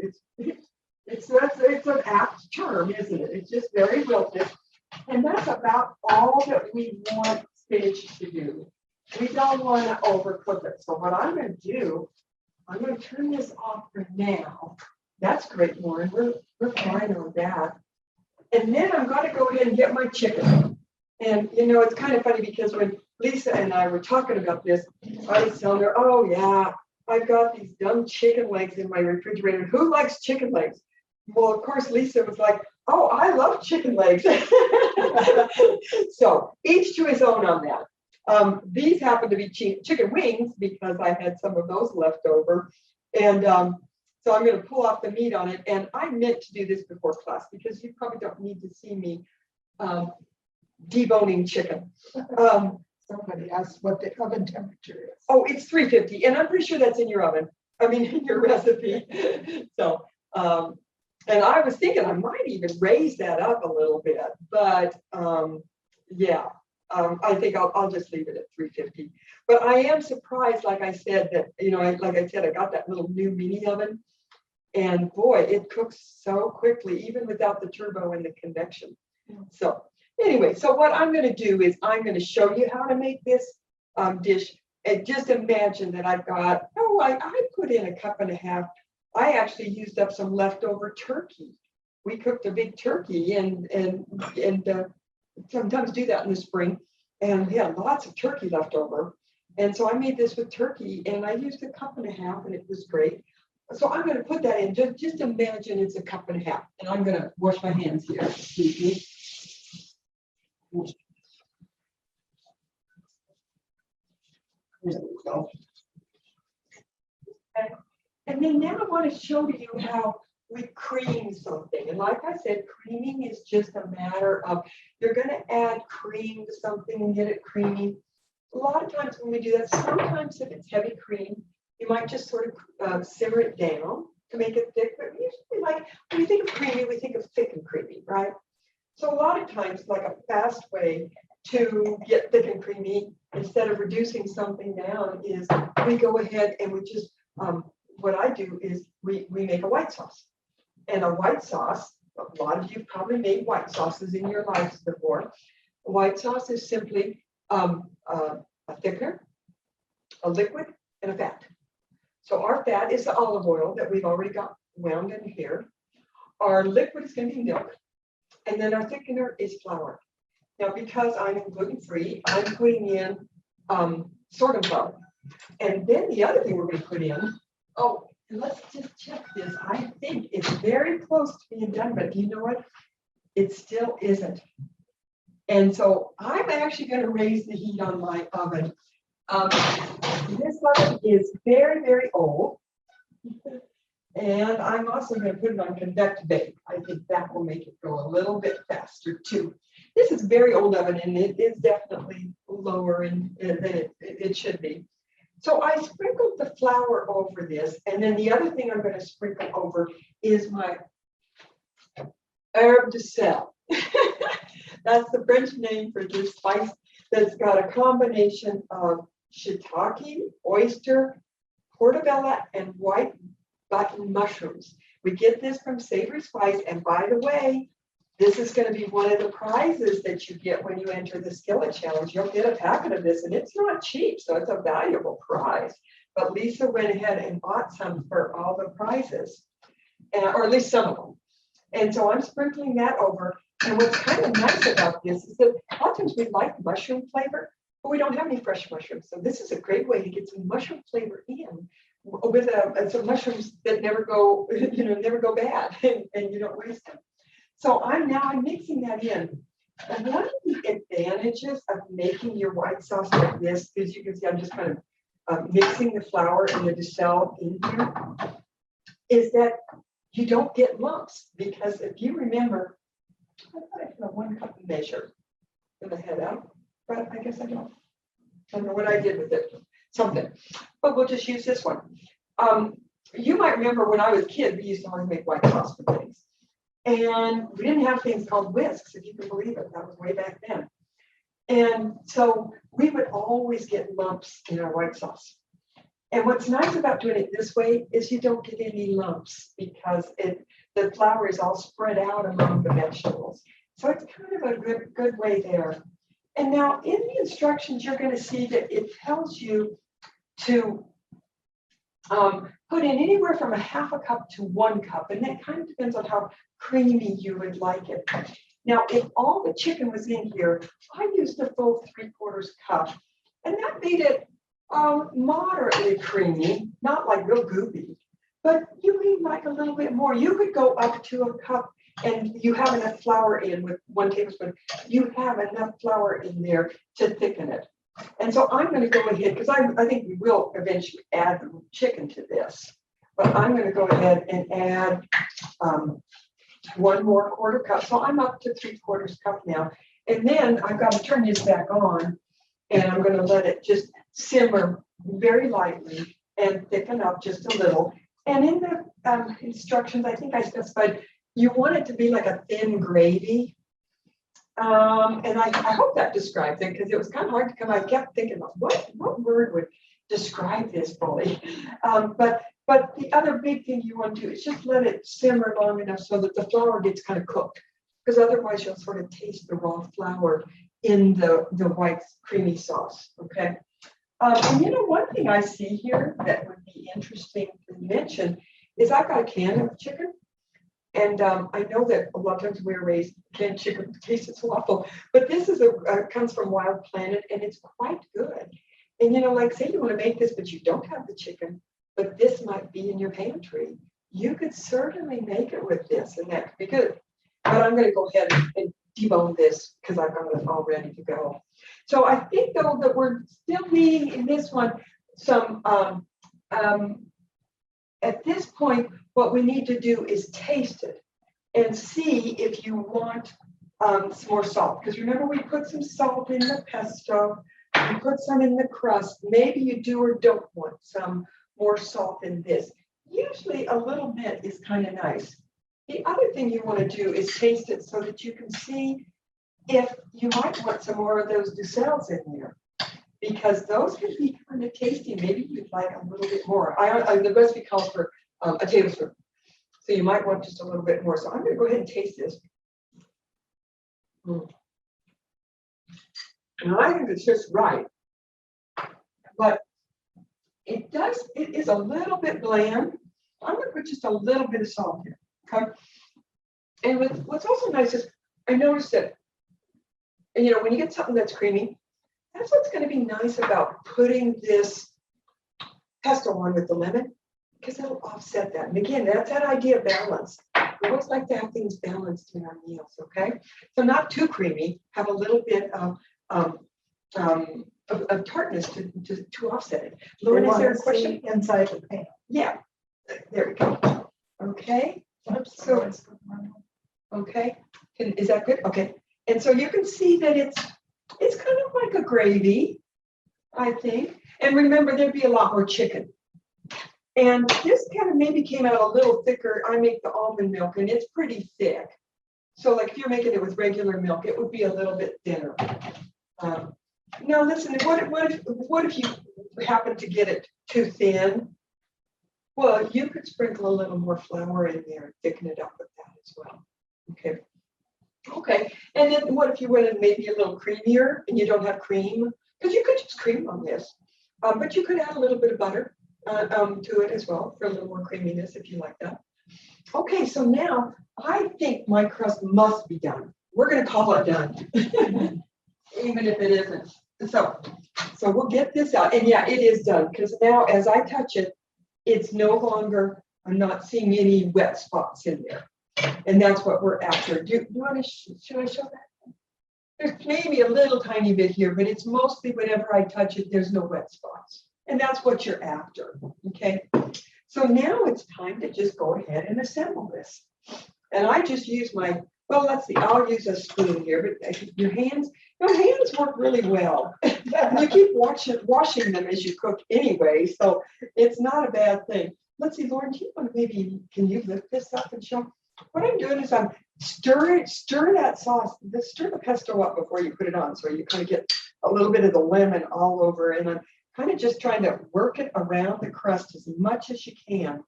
It's an apt term, isn't it? It's just very wilted. And that's about all that we want spinach to do. We don't want to overcook it. So what I'm going to do, I'm going to turn this off for now. That's great, Lauren. We're fine on that. And then I'm going to go ahead and get my chicken. And, you know, it's kind of funny because when Lisa and I were talking about this, I was telling her, oh, yeah, I've got these dumb chicken legs in my refrigerator. Who likes chicken legs? Well, of course, Lisa was like, oh, I love chicken legs. So each to his own on that. These happen to be chicken wings because I had some of those left over. And so I'm going to pull off the meat on it. And I meant to do this before class because you probably don't need to see me deboning chicken. Somebody asked what the oven temperature is. Oh, it's 350. And I'm pretty sure that's in your oven. I mean, in your recipe. So, and I was thinking I might even raise that up a little bit. But yeah. I think I'll just leave it at 350. But I am surprised, like I said, that, you know, like I said, I got that little new mini oven. And boy, it cooks so quickly, even without the turbo and the convection. So anyway, so what I'm going to do is I'm going to show you how to make this dish. And just imagine that I've got, I put in 1.5 cups. I actually used up some leftover turkey. We cooked a big turkey and sometimes do that in the spring, and we had lots of turkey left over. And so I made this with turkey, and I used 1.5 cups, and it was great. So I'm going to put that in. Just imagine it's 1.5 cups, and I'm going to wash my hands here. Excuse me. There we go. And then now I want to show you how we cream something. And like I said, creaming is just a matter of, you're going to add cream to something and get it creamy. A lot of times when we do that, sometimes if it's heavy cream, you might just sort of simmer it down to make it thick. But usually, like, when we think of creamy, we think of thick and creamy, right? So a lot of times, like a fast way to get thick and creamy, instead of reducing something down, is we go ahead and we just, what I do is we make a white sauce. And a white sauce, a lot of you probably made white sauces in your lives before. A white sauce is simply a thickener, a liquid, and a fat. So our fat is the olive oil that we've already got wound in here. Our liquid is going to be milk. And then our thickener is flour. Now, because I'm gluten-free, I'm putting in sorghum flour. And then the other thing we're going to put in, and let's just check this. I think it's very close to being done, but you know what? It still isn't. And so I'm actually going to raise the heat on my oven. This oven is very, very old. And I'm also going to put it on convect bake. I think that will make it go a little bit faster too. This is a very old oven, and it is definitely lower than it should be. So I sprinkled the flour over this, and then the other thing I'm going to sprinkle over is my herbe de sel. That's the French name for this spice that's got a combination of shiitake, oyster, portobello, and white button mushrooms. We get this from Savory Spice, and by the way, this is going to be one of the prizes that you get when you enter the Skillet Challenge. You'll get a packet of this, and it's not cheap, so it's a valuable prize. But Lisa went ahead and bought some for all the prizes, or at least some of them. And so I'm sprinkling that over. And what's kind of nice about this is that a lot of times we like mushroom flavor, but we don't have any fresh mushrooms. So this is a great way to get some mushroom flavor in with some mushrooms that never go, never go bad, and you don't waste them. So I'm mixing that in. And one of the advantages of making your white sauce like this, as you can see, I'm just kind of mixing the flour and the dessert in here, is that you don't get lumps. Because if you remember, I thought I had a 1 cup measure in the head out, but I guess I I don't know what I did with it, something, but we'll just use this one. You might remember when I was a kid, we used to always make white sauce for things. And we didn't have things called whisks, if you can believe it. That was way back then. And so we would always get lumps in our white sauce. And what's nice about doing it this way is you don't get any lumps because the flour is all spread out among the vegetables. So it's kind of a good way there. And now in the instructions, you're going to see that it tells you to put in anywhere from a half a cup to 1 cup. And that kind of depends on how creamy you would like it. Now, if all the chicken was in here, I used a full 3/4 cup. And that made it moderately creamy, not like real goopy. But you need like a little bit more. You could go up to a cup and you have enough flour in with 1 tablespoon. You have enough flour in there to thicken it. And so I'm going to go ahead, because I think we will eventually add the chicken to this. But I'm going to go ahead and add 1 more 1/4 cup. So I'm up to 3/4 cup now. And then I've got to turn this back on and I'm going to let it just simmer very lightly and thicken up just a little. And in the instructions, I think I specified you want it to be like a thin gravy. And I hope that describes it because it was kind of hard to come. I kept thinking, what word would describe this fully? But the other big thing you want to do is just let it simmer long enough so that the flour gets kind of cooked, because otherwise you'll sort of taste the raw flour in the white creamy sauce. Okay. And you know, one thing I see here that would be interesting to mention is I've got a can of chicken. And I know that a lot of times we're raised canned chicken tastes awful, but this is comes from Wild Planet and it's quite good. And you know, like say you want to make this, but you don't have the chicken, but this might be in your pantry. You could certainly make it with this, and that could be good. But I'm going to go ahead and debone this because I've got it all ready to go. So I think though that we're still needing in this one some. At this point, what we need to do is taste it and see if you want some more salt. Because remember, we put some salt in the pesto, we put some in the crust. Maybe you do or don't want some more salt in this. Usually a little bit is kind of nice. The other thing you want to do is taste it so that you can see if you might want some more of those duxelles in there, because those can be kind of tasty. Maybe you'd like a little bit more. The recipe calls for a tablespoon, so you might want just a little bit more. So I'm going to go ahead and taste this. And I think it's just right, but it is a little bit bland. I'm going to put just a little bit of salt here. Okay. And what's also nice is I noticed that, and you know, when you get something that's creamy, that's what's going to be nice about putting this pesto on with the lemon, because it'll offset that. And again, that's that idea of balance. We always like to have things balanced in our meals, okay? So not too creamy, have a little bit of tartness to offset it. Lauren, is there a question? Inside the pan. Yeah, there we go. Okay. Oops, So, okay, is that good? Okay. And so you can see that it's kind of like a gravy, I think. And remember, there'd be a lot more chicken. And this kind of maybe came out a little thicker. I make the almond milk and it's pretty thick. So like if you're making it with regular milk, it would be a little bit thinner. Now listen, what if you happen to get it too thin? Well, you could sprinkle a little more flour in there and thicken it up with that as well. Okay. Okay. And then what if you wanted maybe a little creamier and you don't have cream? Because you could just cream on this. But you could add a little bit of butter to it as well for a little more creaminess if you like that. Okay, so now I think my crust must be done. We're going to call it done, even if it isn't. So we'll get this out. And yeah, it is done, because now as I touch it, it's no longer, I'm not seeing any wet spots in there. And that's what we're after. Do you want to, should I show that? There's maybe a little tiny bit here, but it's mostly whenever I touch it, there's no wet spots. And that's what you're after, okay? So now it's time to just go ahead and assemble this. And I just use my Well, let's see, I'll use a spoon here, but your hands work really well. You keep washing them as you cook anyway, so it's not a bad thing. Let's see, Lauren, do you want to maybe, can you lift this up and show? What I'm doing is I'm stir that sauce, stir the pesto up before you put it on, so you kind of get a little bit of the lemon all over, and I'm kind of just trying to work it around the crust as much as you can.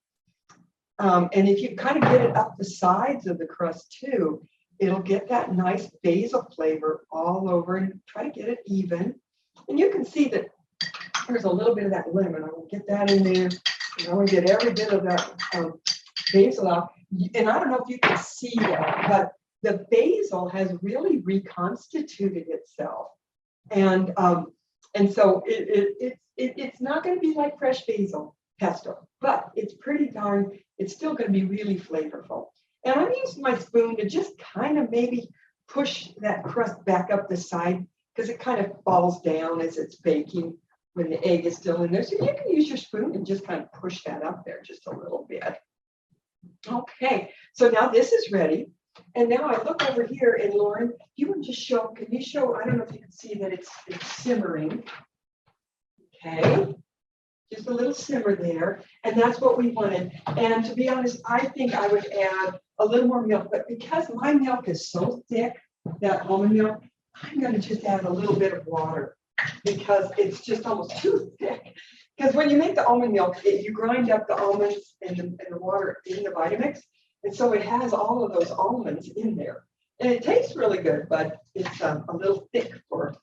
And if you kind of get it up the sides of the crust too, it'll get that nice basil flavor all over, and try to get it even. And you can see that there's a little bit of that lemon. I will get that in there. And I want to get every bit of that basil out. And I don't know if you can see that, but the basil has really reconstituted itself. And so it's not going to be like fresh basil pesto, but it's still going to be really flavorful. And I'm using my spoon to just kind of maybe push that crust back up the side, because it kind of falls down as it's baking when the egg is still in there. So you can use your spoon and just kind of push that up there just a little bit. Okay, so now this is ready. And now I look over here, and Lauren, you want to just show, can you show, I don't know if you can see that it's simmering. Okay, just a little simmer there. And that's what we wanted. And to be honest, I think I would add a little more milk, but because my milk is so thick, that almond milk, I'm going to just add a little bit of water because it's just almost too thick. Because when you make the almond milk, you grind up the almonds and the water in the Vitamix. And so it has all of those almonds in there. And it tastes really good, but it's a little thick for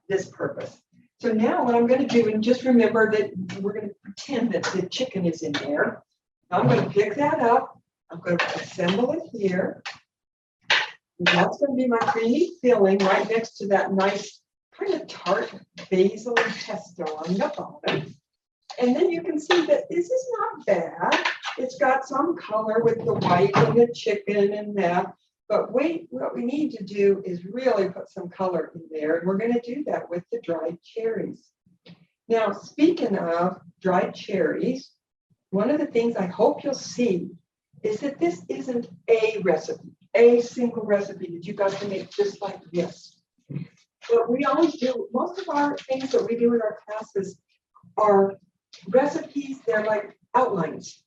this purpose. So now what I'm going to do, and just remember that we're going to pretend that the chicken is in there. Now I'm going to pick that up. I'm going to assemble it here. And that's going to be my creamy filling right next to that nice kind of tart basil and pesto on the bottom. And then you can see that this is not bad. It's got some color with the white and the chicken and that. But wait, what we need to do is really put some color in there. And we're going to do that with the dried cherries. Now, speaking of dried cherries, one of the things I hope you'll see is that this isn't a recipe, a single recipe that you got to make just like this. But we always do, most of our things that we do in our classes are recipes. They're like outlines.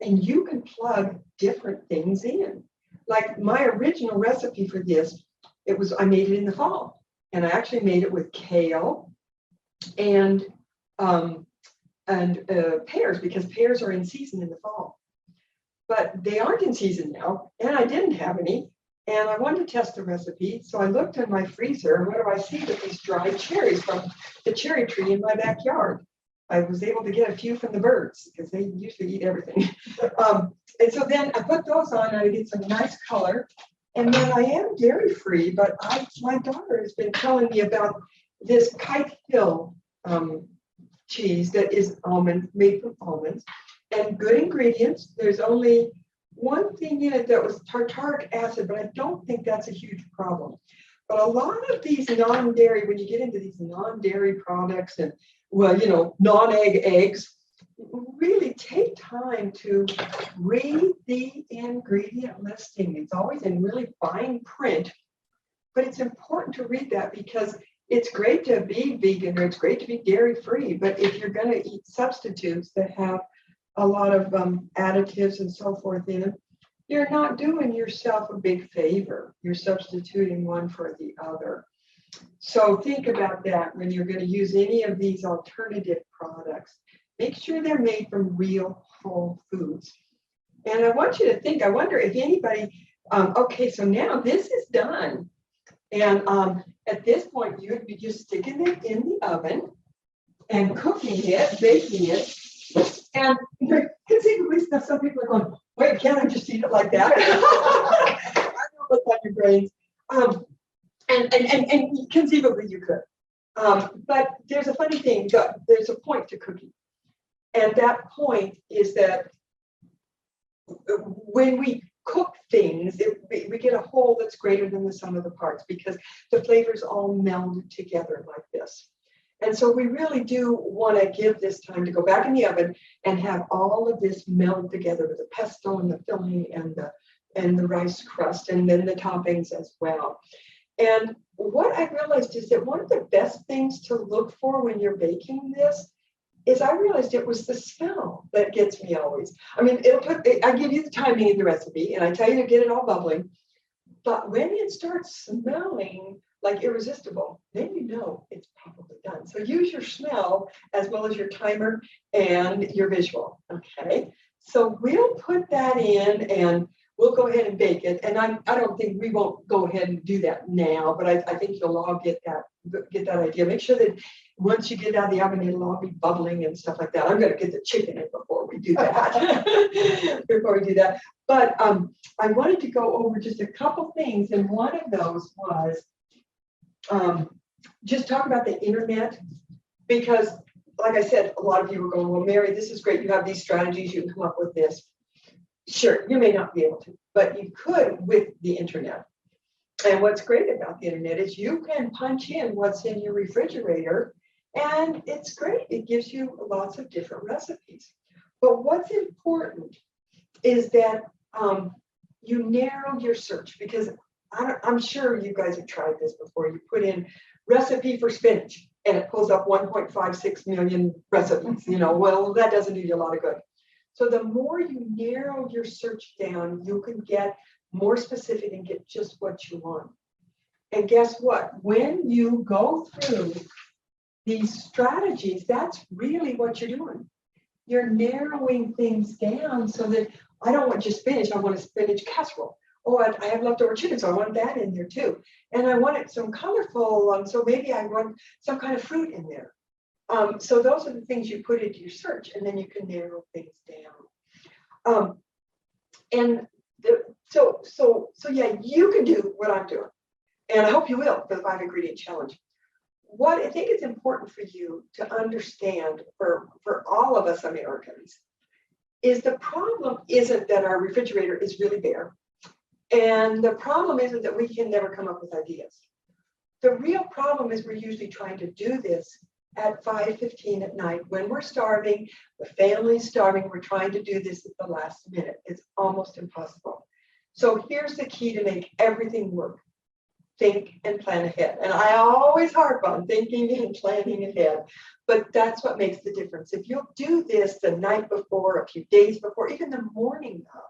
And you can plug different things in. Like my original recipe for this, I made it in the fall, and I actually made it with kale and pears, because pears are in season in the fall. But they aren't in season now, and I didn't have any, and I wanted to test the recipe. So I looked in my freezer, and what do I see but these dried cherries from the cherry tree in my backyard. I was able to get a few from the birds because they usually eat everything. And so then I put those on, and I get some nice color. And then I am dairy free, but my daughter has been telling me about this Kite Hill cheese that is made from almonds, and good ingredients. There's only one thing in it that was tartaric acid, but I don't think that's a huge problem. But a lot of these non-dairy, when you get into these non-dairy products and, well, you know, non-egg eggs, really take time to read the ingredient listing. It's always in really fine print, but it's important to read that because it's great to be vegan or it's great to be dairy free. But if you're going to eat substitutes that have a lot of additives and so forth in them, you're not doing yourself a big favor. You're substituting one for the other. So think about that when you're going to use any of these alternative products. Make sure they're made from real whole foods. And I want you to think, I wonder if anybody, okay, so now this is done. And at this point, you would be just sticking it in the oven and cooking it, baking it. And conceivably, some people are going, wait, can't I just eat it like that? I know what's on your brains. And conceivably you could. But there's a funny thing, there's a point to cooking. And that point is that when we cook things, we get a whole that's greater than the sum of the parts because the flavors all meld together like this. And so we really do want to give this time to go back in the oven and have all of this meld together with the pesto and the filling and and the rice crust, and then the toppings as well. And what I realized is that one of the best things to look for when you're baking this is I realized it was the smell that gets me always. I mean, I give you the timing in the recipe and I tell you to get it all bubbling. But when it starts smelling like irresistible, then you know it's probably done. So use your smell as well as your timer and your visual, okay? So we'll put that in and we'll go ahead and bake it. And I don't think we won't go ahead and do that now, but I think you'll all get that idea. Make sure that once you get it out of the oven, it'll all be bubbling and stuff like that. I'm going to get the chicken in before we do that. But I wanted to go over just a couple things, and one of those was just talk about the internet, because like I said, a lot of you were going, well, Mary, this is great. You have these strategies. You can come up with this. Sure, you may not be able to, but you could with the internet. And what's great about the internet is you can punch in what's in your refrigerator, and it's great. It gives you lots of different recipes. But what's important is that you narrow your search, because I'm sure you guys have tried this before. You put in recipe for spinach, and it pulls up 1.56 million recipes. Well, that doesn't do you a lot of good. So the more you narrow your search down, you can get more specific and get just what you want. And guess what? When you go through these strategies, that's really what you're doing. You're narrowing things down so that I don't want just spinach, I want a spinach casserole. Oh, I have leftover chicken, so I want that in there too. And I want it some colorful, so maybe I want some kind of fruit in there. So those are the things you put into your search, and then you can narrow things down. So yeah, you can do what I'm doing, and I hope you will for the 5-ingredient challenge. What I think is important for you to understand for all of us Americans is the problem isn't that our refrigerator is really bare, and the problem isn't that we can never come up with ideas. The real problem is we're usually trying to do this at 5:15 at night when we're starving, the family's starving, we're trying to do this at the last minute. It's almost impossible. So here's the key to make everything work. Think and plan ahead. And I always harp on thinking and planning ahead, but that's what makes the difference. If you'll do this the night before, a few days before, even the morning of,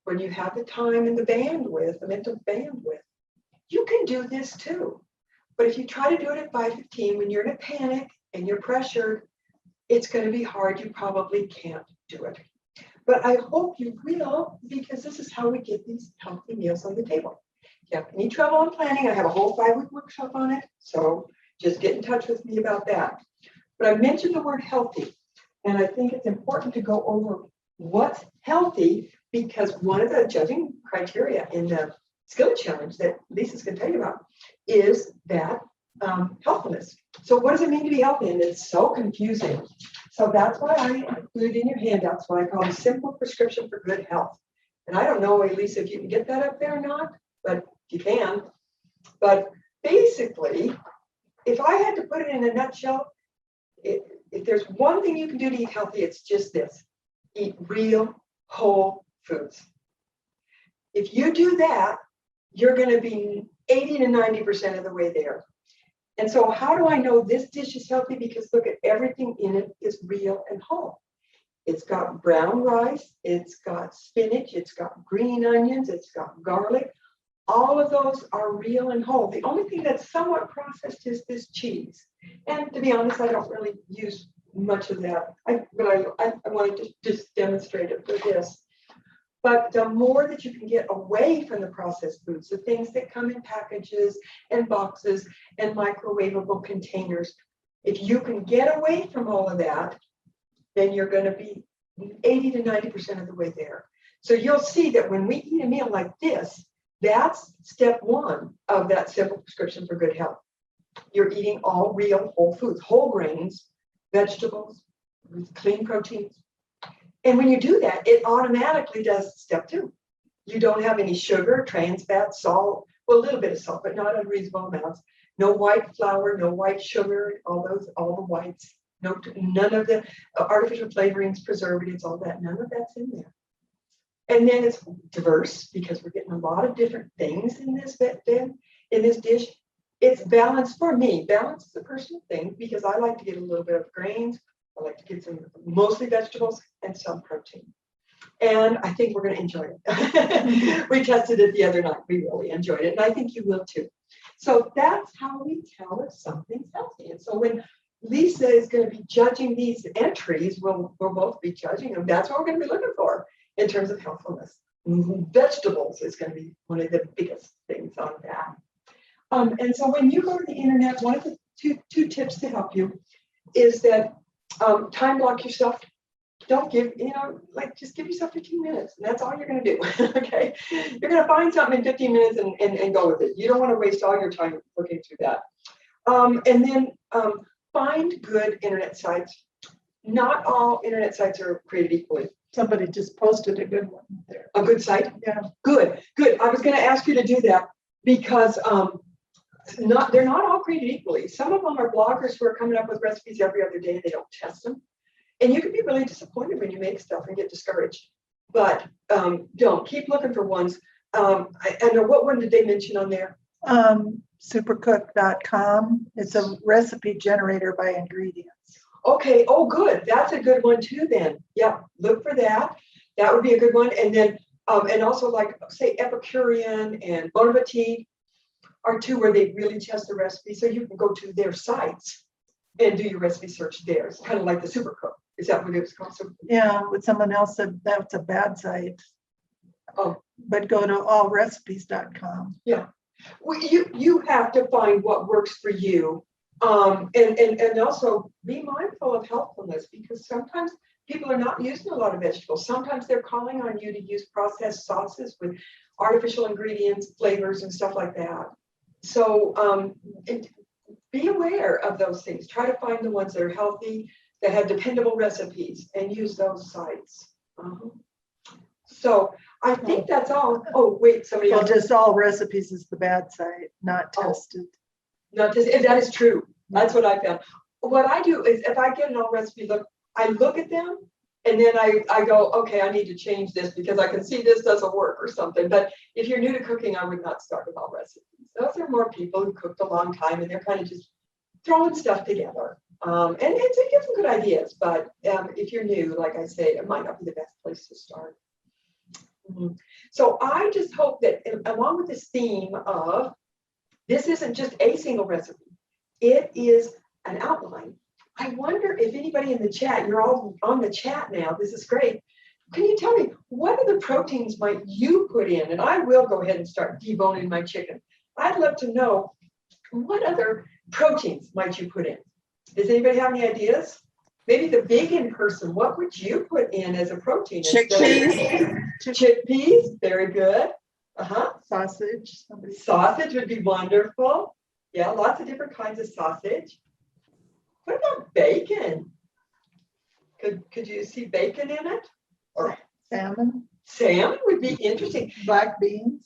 when you have the time and the bandwidth, the mental bandwidth, you can do this too. But if you try to do it at 5:15 when you're in a panic and you're pressured, it's going to be hard. You probably can't do it. But I hope you will, because this is how we get these healthy meals on the table. If you have any trouble on planning, I have a whole 5-week workshop on it. So just get in touch with me about that. But I mentioned the word healthy, and I think it's important to go over what's healthy, because one of the judging criteria in the skill challenge that Lisa's going to tell you about is that healthfulness. So what does it mean to be healthy? And it's so confusing. So that's why I included in your handouts what I call a simple prescription for good health. And I don't know, Lisa, if you can get that up there or not, but you can. But basically, if I had to put it in a nutshell, if there's one thing you can do to eat healthy, it's just this: eat real, whole foods. If you do that, you're going to be 80 to 90% of the way there. And so how do I know this dish is healthy? Because look, at everything in it is real and whole. It's got brown rice, it's got spinach, it's got green onions, it's got garlic. All of those are real and whole. The only thing that's somewhat processed is this cheese. And to be honest, I don't really use much of that. But I wanted to just demonstrate it for this. But the more that you can get away from the processed foods, the things that come in packages and boxes and microwavable containers, if you can get away from all of that, then you're going to be 80 to 90% of the way there. So you'll see that when we eat a meal like this, that's step one of that simple prescription for good health. You're eating all real whole foods, whole grains, vegetables, with clean proteins. And when you do that, it automatically does step two. You don't have any sugar, trans fat, salt, well, a little bit of salt, but not unreasonable amounts. No white flour, no white sugar, all the whites, none of the artificial flavorings, preservatives, all that, none of that's in there. And then it's diverse because we're getting a lot of different things in this dish. It's balanced for me. Balance is a personal thing because I like to get a little bit of grains. I like to get some mostly vegetables and some protein. And I think we're going to enjoy it. We tested it the other night. We really enjoyed it. And I think you will too. So that's how we tell if something's healthy. And so when Lisa is going to be judging these entries, we'll both be judging them. That's what we're going to be looking for in terms of healthfulness. Vegetables is going to be one of the biggest things on that. And so when you go to the internet, one of the two tips to help you is that time block yourself. Don't give, just give yourself 15 minutes and that's all you're going to do. Okay. You're going to find something in 15 minutes and go with it. You don't want to waste all your time looking through that. And then find good internet sites. Not all internet sites are created equally. Somebody just posted a good one there. A good site? Yeah. Good. I was going to ask you to do that because they're not all created equally. Some of them are bloggers who are coming up with recipes every other day and they don't test them. And you can be really disappointed when you make stuff and get discouraged. But don't. Keep looking for ones. I know, what one did they mention on there? Supercook.com. It's a recipe generator by ingredients. Okay. Oh, good. That's a good one too then. Yeah. Look for that. That would be a good one. And then, and also like, say, Epicurean and Bon Appetit are two where they really test the recipe. So you can go to their sites and do your recipe search there. It's kind of like the Supercook. Is that what it was called? Yeah, but someone else said that's a bad site. Oh, but go to allrecipes.com. Yeah. Well, you have to find what works for you. And also be mindful of healthfulness because sometimes people are not using a lot of vegetables. Sometimes they're calling on you to use processed sauces with artificial ingredients, flavors, and stuff like that. So be aware of those things. Try to find the ones that are healthy, that have dependable recipes, and use those sites. So I think that's all. Oh, wait, somebody Well, else. just all recipes is the bad site, not tested. Not just, that is true. That's what I found. What I do is if I get an all recipe look, I look at them and then I go, okay, I need to change this because I can see this doesn't work or something. But if you're new to cooking, I would not start with all recipes. Those are more people who cooked a long time and they're kind of just throwing stuff together. And it gives them good ideas. But if you're new, like I say, it might not be the best place to start. So I just hope that along with this theme of this isn't just a single recipe, it is an outline. I wonder if anybody in the chat, you're all on the chat now, this is great. Can you tell me what other proteins might you put in? And I will go ahead and start deboning my chicken. I'd love to know what other proteins might you put in? Does anybody have any ideas? Maybe the vegan person, what would you put in as a protein? Chickpeas. Chickpeas, very good. Sausage. Sausage would be wonderful. Yeah, lots of different kinds of sausage. What about bacon? Could you see bacon in it? Or salmon. Salmon would be interesting. Black beans.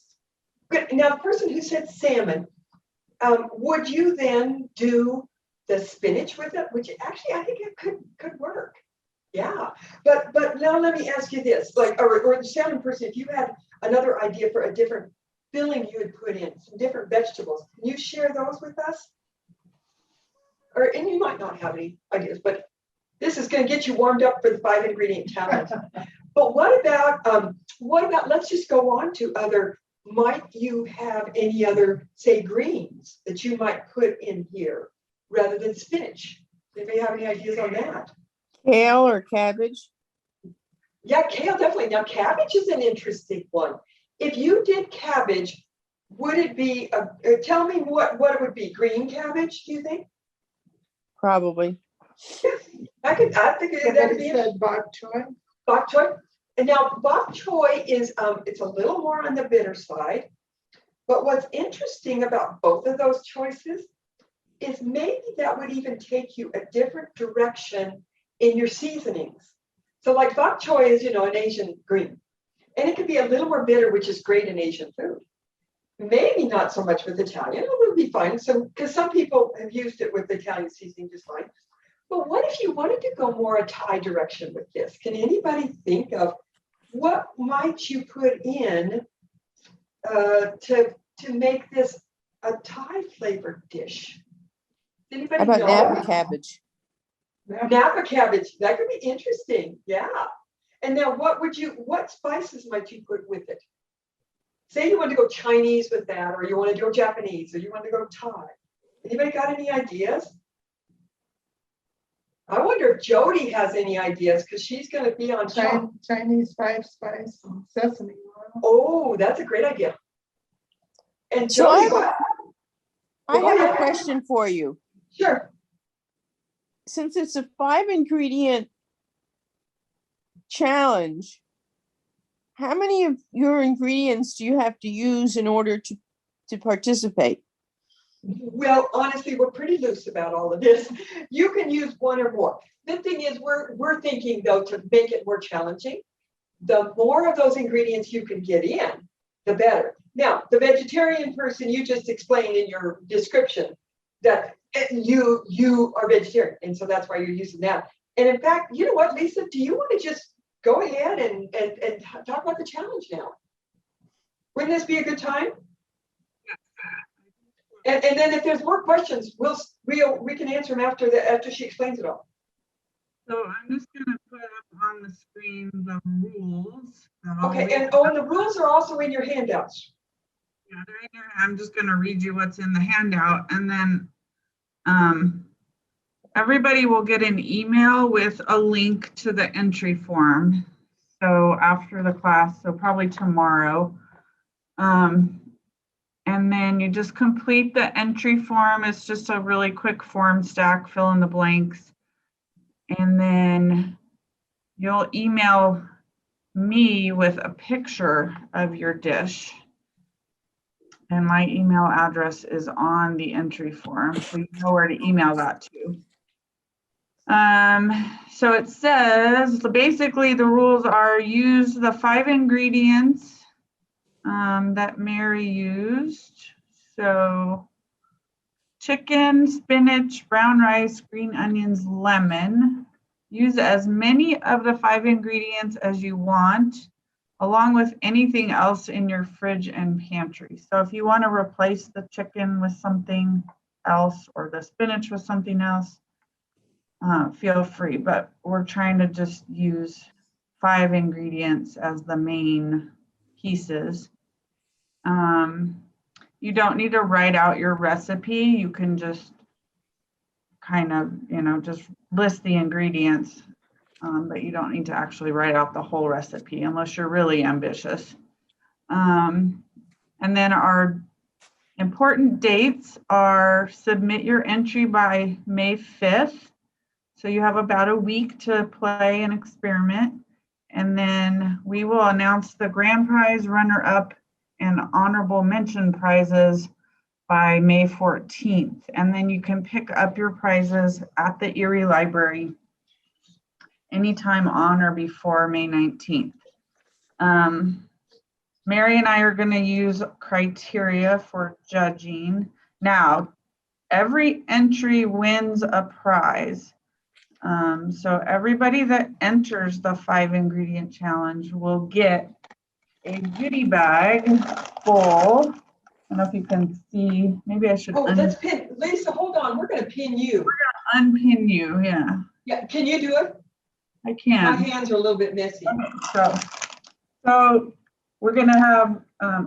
Good. Now, the person who said salmon, would you then do the spinach with it? Which actually I think it could work. Yeah, but now let me ask you this, like, or the salmon person, if you had another idea for a different filling you would put in, some different vegetables, can you share those with us? And you might not have any ideas, but this is going to get you warmed up for the 5-ingredient challenge. But what about, let's just go on to other, might you have any other, say, greens that you might put in here rather than spinach? Anybody have any ideas on that? Kale or cabbage? Yeah, kale, definitely. Now, cabbage is an interesting one. If you did cabbage, would it be, tell me what it would be, green cabbage, do you think? Probably. I think that would be said bok choy. Bok choy. And now bok choy is, it's a little more on the bitter side. But what's interesting about both of those choices is maybe that would even take you a different direction in your seasonings. So like bok choy is, an Asian green. And it could be a little more bitter, which is great in Asian food. Maybe not so much with Italian, it would be fine. So, because some people have used it with Italian seasoning just fine. But what if you wanted to go more a Thai direction with this? Can anybody think of what might you put in to make this a Thai flavored dish? Anybody How about know? Napa cabbage? Napa cabbage, that could be interesting, yeah. And now what spices might you put with it? Say you want to go Chinese with that, or you want to go Japanese, or you want to go Thai. Anybody got any ideas? I wonder if Jody has any ideas, because she's going to be on top. Chinese 5-spice and sesame oil. Oh, that's a great idea. And So Jody, I Go have a ahead. question for you. sure. Since it's a 5-ingredient challenge, how many of your ingredients do you have to use in order to participate? Well, honestly, we're pretty loose about all of this. You can use one or more. The thing is, we're thinking though, to make it more challenging, the more of those ingredients you can get in, the better. Now, the vegetarian person, you just explained in your description that you are vegetarian, and so that's why you're using that. And in fact, you know what, Lisa, do you want to just go ahead and talk about the challenge now? Wouldn't this be a good time? And then if there's more questions, we can answer them after she explains it all. So I'm just gonna put up on the screen the rules. Okay, and the rules are also in your handouts. Yeah, they're in there. I'm just gonna read you what's in the handout, and then everybody will get an email with a link to the entry form. So after the class, so probably tomorrow. And then you just complete the entry form. It's just a really quick form stack, fill in the blanks. And then you'll email me with a picture of your dish. And my email address is on the entry form, so you know where to email that to. So it says, basically the rules are use the 5 ingredients that Mary used. So chicken, spinach, brown rice, green onions, lemon. Use as many of the 5 ingredients as you want, along with anything else in your fridge and pantry. So if you want to replace the chicken with something else or the spinach with something else, feel free, but we're trying to just use 5 ingredients as the main pieces. You don't need to write out your recipe. You can just kind of, just list the ingredients, but you don't need to actually write out the whole recipe unless you're really ambitious. And then our important dates are submit your entry by May 5th. So you have about a week to play and experiment. And then we will announce the grand prize, runner-up, and honorable mention prizes by May 14th. And then you can pick up your prizes at the Erie Library anytime on or before May 19th. Mary and I are going to use criteria for judging. Now, every entry wins a prize. So everybody that enters the 5 ingredient challenge will get a goodie bag full. I don't know if you can see, maybe I should. Oh, let's pin, Lisa, hold on, we're gonna pin you. We're gonna unpin you, yeah. Yeah, can you do it? I can. My hands are a little bit messy. Okay, so we're gonna have,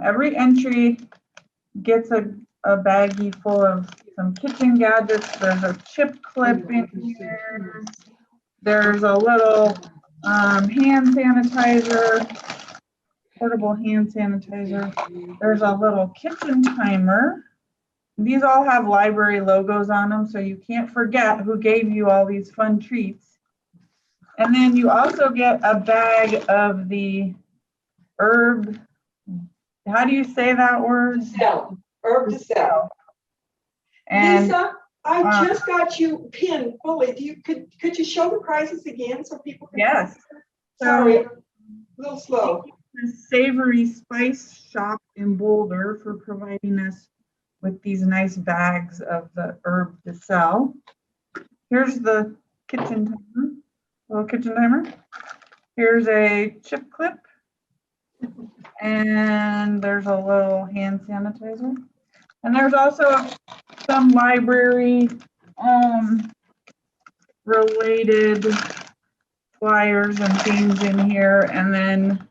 every entry gets a baggie full of some kitchen gadgets. There's a chip clip in here. There's a little hand sanitizer, portable hand sanitizer. There's a little kitchen timer. These all have library logos on them, so you can't forget who gave you all these fun treats. And then you also get a bag of the herb, how do you say that word? Sell, herb to sell. And Lisa, I just got you pinned fully. Could you show the prizes again so people can? yes. Sorry, So, a little slow. the Savory Spice Shop in Boulder for providing us with these nice bags of the herb to sell. Here's the kitchen timer, little kitchen timer. Here's a chip clip And there's a little hand sanitizer. And there's also some library related flyers and things in here. And then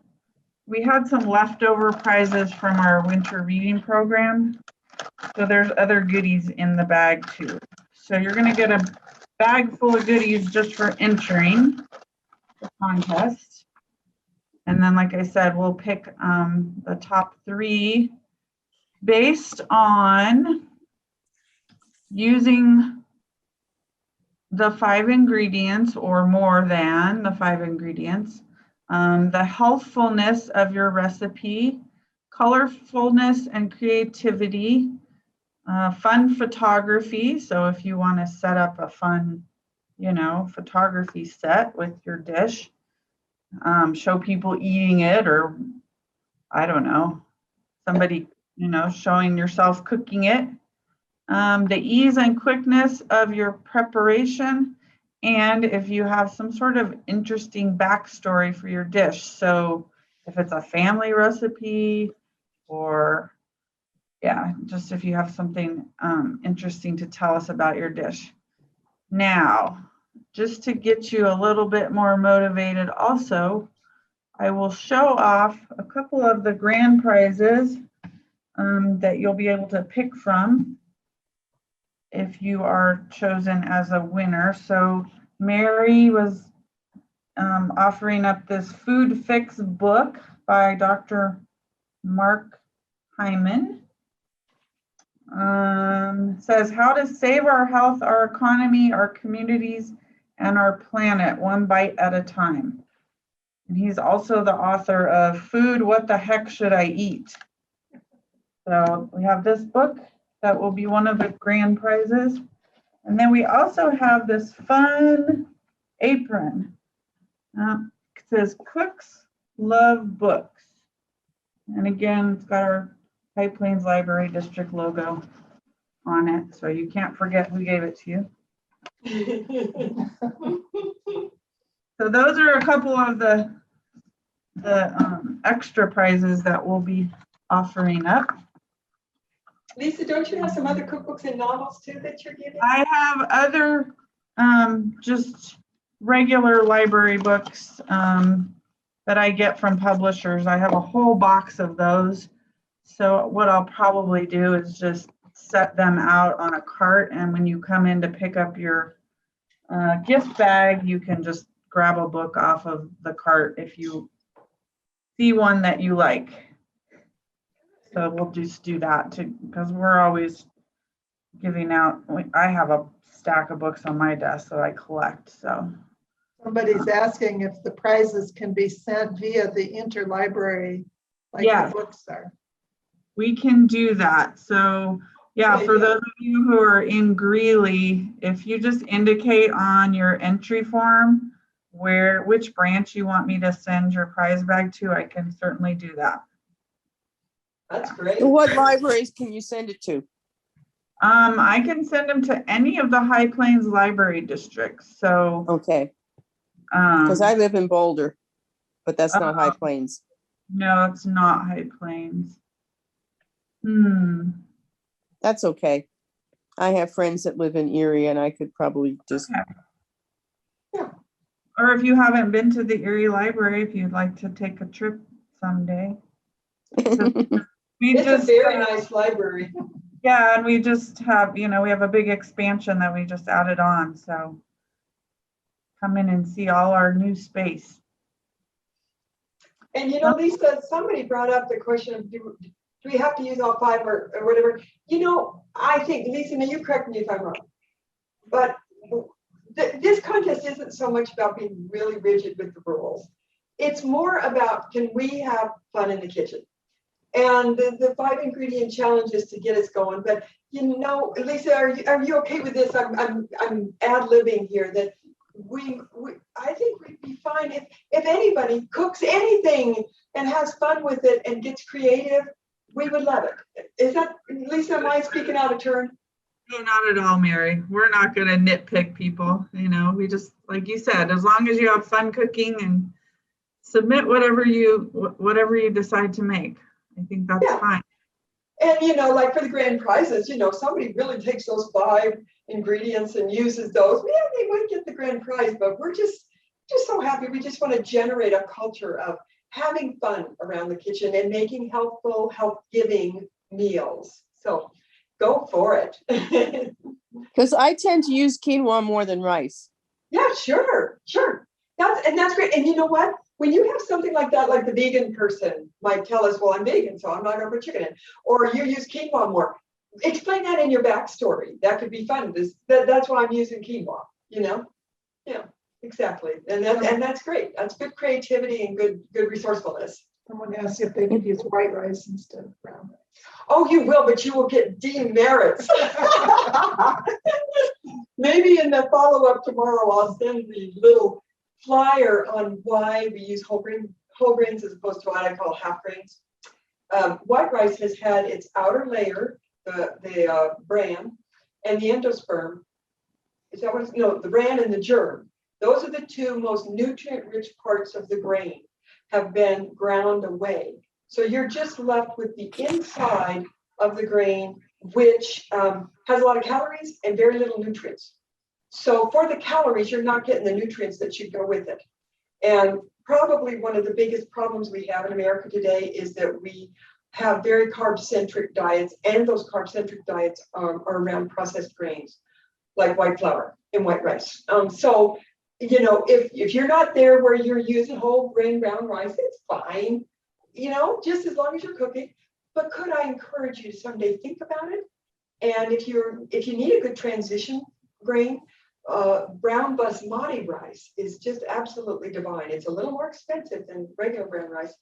we had some leftover prizes from our winter reading program. So there's other goodies in the bag too. So you're gonna get a bag full of goodies just for entering the contest. And then, like I said, we'll pick the top 3 based on using the 5 ingredients or more than the 5 ingredients, the healthfulness of your recipe, colorfulness and creativity, fun photography. So if you want to set up a fun, photography set with your dish, show people eating it, or I don't know, somebody, showing yourself cooking it. The ease and quickness of your preparation, and if you have some sort of interesting backstory for your dish. So if it's a family recipe, or just if you have something interesting to tell us about your dish. Now, just to get you a little bit more motivated also, I will show off a couple of the grand prizes that you'll be able to pick from if you are chosen as a winner. So Mary was offering up this Food Fix book by Dr. Mark Hyman. Says how to save our health, our economy, our communities, and our planet one bite at a time. And he's also the author of Food, What the Heck Should I Eat? So we have this book that will be one of the grand prizes. And then we also have this fun apron. It says Cooks Love Books. And again, it's got our High Plains Library District logo on it, so you can't forget who gave it to you. So those are a couple of the extra prizes that we'll be offering up. Lisa, don't you have some other cookbooks and novels too that you're giving? I have other just regular library books that I get from publishers. I have a whole box of those. So what I'll probably do is just set them out on a cart, and when you come in to pick up your gift bag, you can just grab a book off of the cart if you see one that you like. So we'll just do that too, because we're always giving out. I have a stack of books on my desk that I collect. So Somebody's asking if the prizes can be sent via the interlibrary, like Yes. the books are. we can do that. So yeah, for those of you who are in Greeley, if you just indicate on your entry form which branch you want me to send your prize bag to, I can certainly do that. That's great. To what libraries can you send it to? I can send them to any of the High Plains Library districts. So Okay, because I live in Boulder, but that's not High Plains. no, it's not High Plains. That's okay. I have friends that live in Erie, and I could probably just. Okay. Or if you haven't been to the Erie Library, if you'd like to take a trip someday. It's a very nice library. Yeah, and we just have, we have a big expansion that we just added on. So come in and see all our new space. And Lisa, somebody brought up the question of do we have to use all 5 or whatever? I think, Lisa, now you correct me if I'm wrong, but this contest isn't so much about being really rigid with the rules. It's more about, can we have fun in the kitchen? And the 5 ingredient challenge is to get us going. But Lisa, are you okay with this? I'm ad-libbing here that I think we'd be fine if anybody cooks anything and has fun with it and gets creative. We would love it. Is that, Lisa, am I speaking out of turn? No, not at all, Mary. We're not going to nitpick people. We just, like you said, as long as you have fun cooking and submit whatever you decide to make. I think that's Yeah. fine. And, like for the grand prizes, somebody really takes those 5 ingredients and uses those, yeah, they might get the grand prize, but we're just so happy. We just want to generate a culture of having fun around the kitchen and making healthful, health-giving meals. So go for it. Because I tend to use quinoa more than rice. Yeah, sure. That's great. And you know what? When you have something like that, like the vegan person might tell us, well, I'm vegan, so I'm not going to put chicken in, or you use quinoa more. Explain that in your backstory. That could be fun. That's why I'm using quinoa, Yeah, exactly. And that's great. That's good creativity and good resourcefulness. Someone asked if they could use white rice instead of brown rice. Oh, you will, but you will get demerits. Maybe in the follow-up tomorrow, I'll send the little flyer on why we use whole grains as opposed to what I call half grains. White rice has had its outer layer, the bran, and the endosperm. Is that what it's, no, the bran and the germ. Those are the 2 most nutrient-rich parts of the grain have been ground away. So you're just left with the inside of the grain, which has a lot of calories and very little nutrients. So for the calories, you're not getting the nutrients that should go with it. And probably one of the biggest problems we have in America today is that we have very carb-centric diets, and those carb-centric diets are around processed grains, like white flour and white rice. So, if you're not there where you're using whole grain brown rice, it's fine, just as long as you're cooking. But could I encourage you to someday think about it? And if you need a good transition grain, brown basmati rice is just absolutely divine. It's a little more expensive than regular brown rice,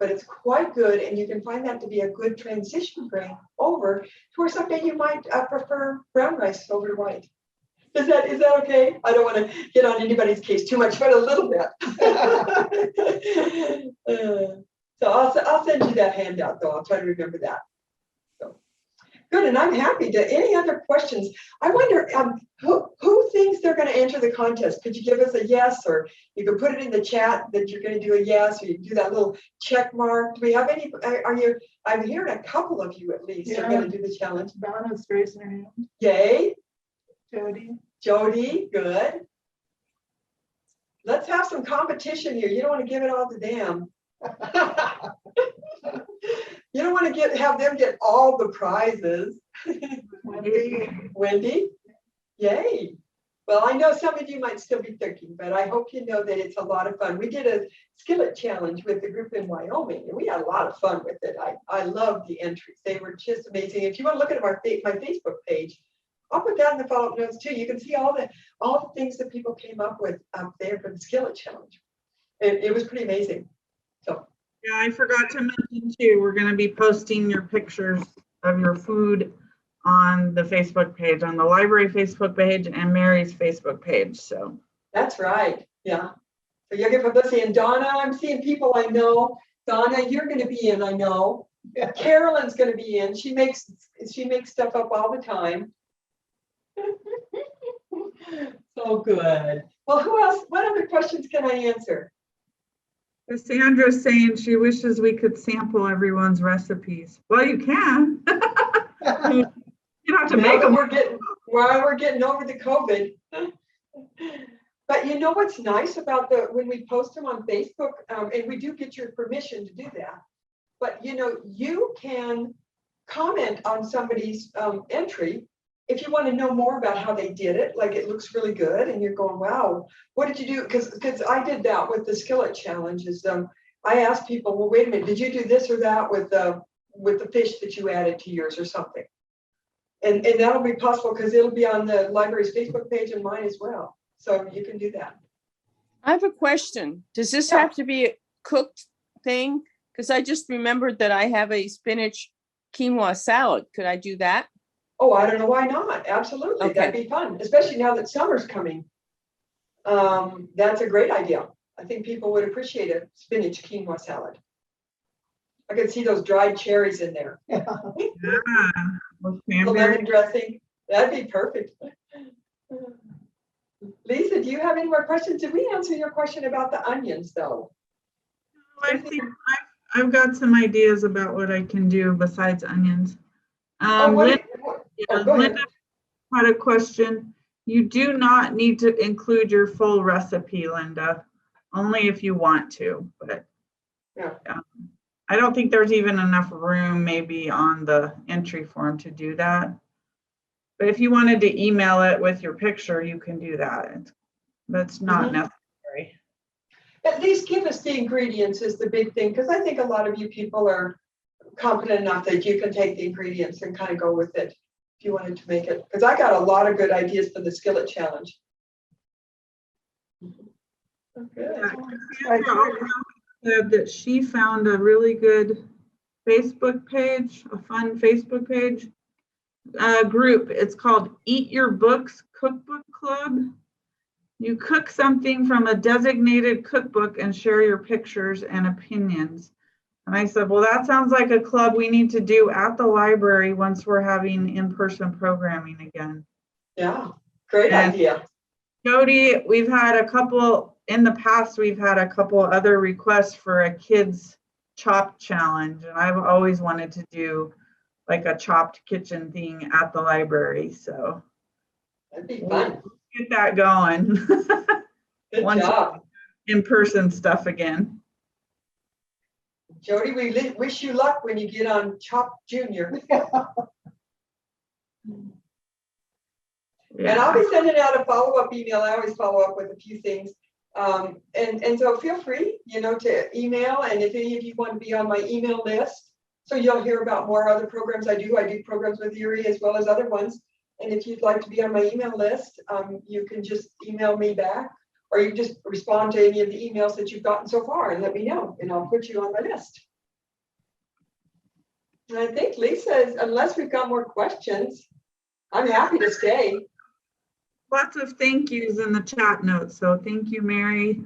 but it's quite good, and you can find that to be a good transition grain over to where someday you might prefer brown rice over to white. Is that okay? I don't want to get on anybody's case too much, but a little bit. So I'll send you that handout, though. I'll try to remember that. So good, and I'm happy to. Any other questions? I wonder who thinks they're going to enter the contest. Could you give us a yes, or you can put it in the chat that you're going to do a yes, or you can do that little check mark. Do we have any? I'm hearing a couple of you at least are going to do the challenge. Donna's raising her hand. Yay. Jody, good. Let's have some competition here. You don't want to give it all to them. You don't want to have them get all the prizes. Wendy, yay. Well, I know some of you might still be thinking, but I hope you know that it's a lot of fun. We did a skillet challenge with the group in Wyoming, and we had a lot of fun with it. I loved the entries. They were just amazing. If you want to look at my Facebook page, I'll put that in the follow-up notes too. You can see all the things that people came up with up there for the skillet challenge. It was pretty amazing. So yeah, I forgot to mention too, we're going to be posting your pictures of your food on the Facebook page, on the library Facebook page and Mary's Facebook page. So that's right. Yeah. So you'll get publicity. And Donna, I'm seeing people I know. Donna, you're going to be in, I know. Carolyn's going to be in. She makes stuff up all the time. So good. Well, who else? What other questions can I answer? Cassandra's saying she wishes we could sample everyone's recipes. Well, you can. You don't have to make them. We're getting over the COVID. But you know what's nice about when we post them on Facebook, and we do get your permission to do that. But you can comment on somebody's entry. If you want to know more about how they did it, like it looks really good, and you're going, wow, what did you do? Because I did that with the skillet challenge. I asked people, well, wait a minute, did you do this or that with the fish that you added to yours or something? And that'll be possible because it'll be on the library's Facebook page and mine as well. So you can do that. I have a question. Does this have to be a cooked thing? Because I just remembered that I have a spinach quinoa salad. Could I do that? Oh, I don't know why not. Absolutely. Okay. That'd be fun, especially now that summer's coming. That's a great idea. I think people would appreciate a spinach quinoa salad. I could see those dried cherries in there. Yeah. The lemon dressing. That'd be perfect. Lisa, do you have any more questions? Did we answer your question about the onions though? I've got some ideas about what I can do besides onions. Oh, Linda, oh, go ahead. Linda had a question. You do not need to include your full recipe, Linda, only if you want to, but Yeah. I don't think there's even enough room maybe on the entry form to do that. But if you wanted to email it with your picture, you can do that. That's not necessary. At least give us the ingredients is the big thing, because I think a lot of you people are competent enough that you can take the ingredients and kind of go with it if you wanted to make it. Because I got a lot of good ideas for the skillet challenge. Okay. Said that she found a really good Facebook page, a fun Facebook page group. It's called Eat Your Books Cookbook Club. You cook something from a designated cookbook and share your pictures and opinions. And I said, well, that sounds like a club we need to do at the library once we're having in-person programming again. Yeah, great idea. Jody, we've had a couple, in the past, we've had a couple other requests for a kids chop challenge. And I've always wanted to do like a chopped kitchen thing at the library. So That'd be fun. Get that going. Good job. In-person stuff again. Jody, we wish you luck when you get on Chop Junior. And I'll be sending out a follow-up email. I always follow up with a few things. And so feel free, to email. And if any of you want to be on my email list, so you'll hear about more other programs I do. I do programs with Erie as well as other ones. And if you'd like to be on my email list, you can just email me back, or you just respond to any of the emails that you've gotten so far and let me know, and I'll put you on my list. And I think Lisa, unless we've got more questions, I'm happy to stay. Lots of thank yous in the chat notes. So thank you, Mary.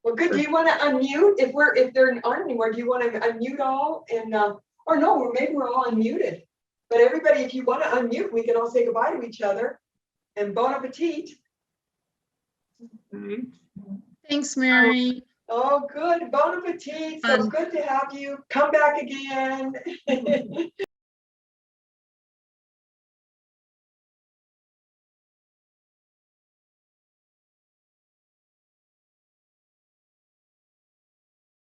Well, good. Do you want to unmute? If there aren't anymore, do you want to unmute all? And or no, maybe we're all unmuted. But everybody, if you want to unmute, we can all say goodbye to each other. And bon appetit. Thanks, Mary. Oh, good. Bon appetit. So good to have you. Come back again.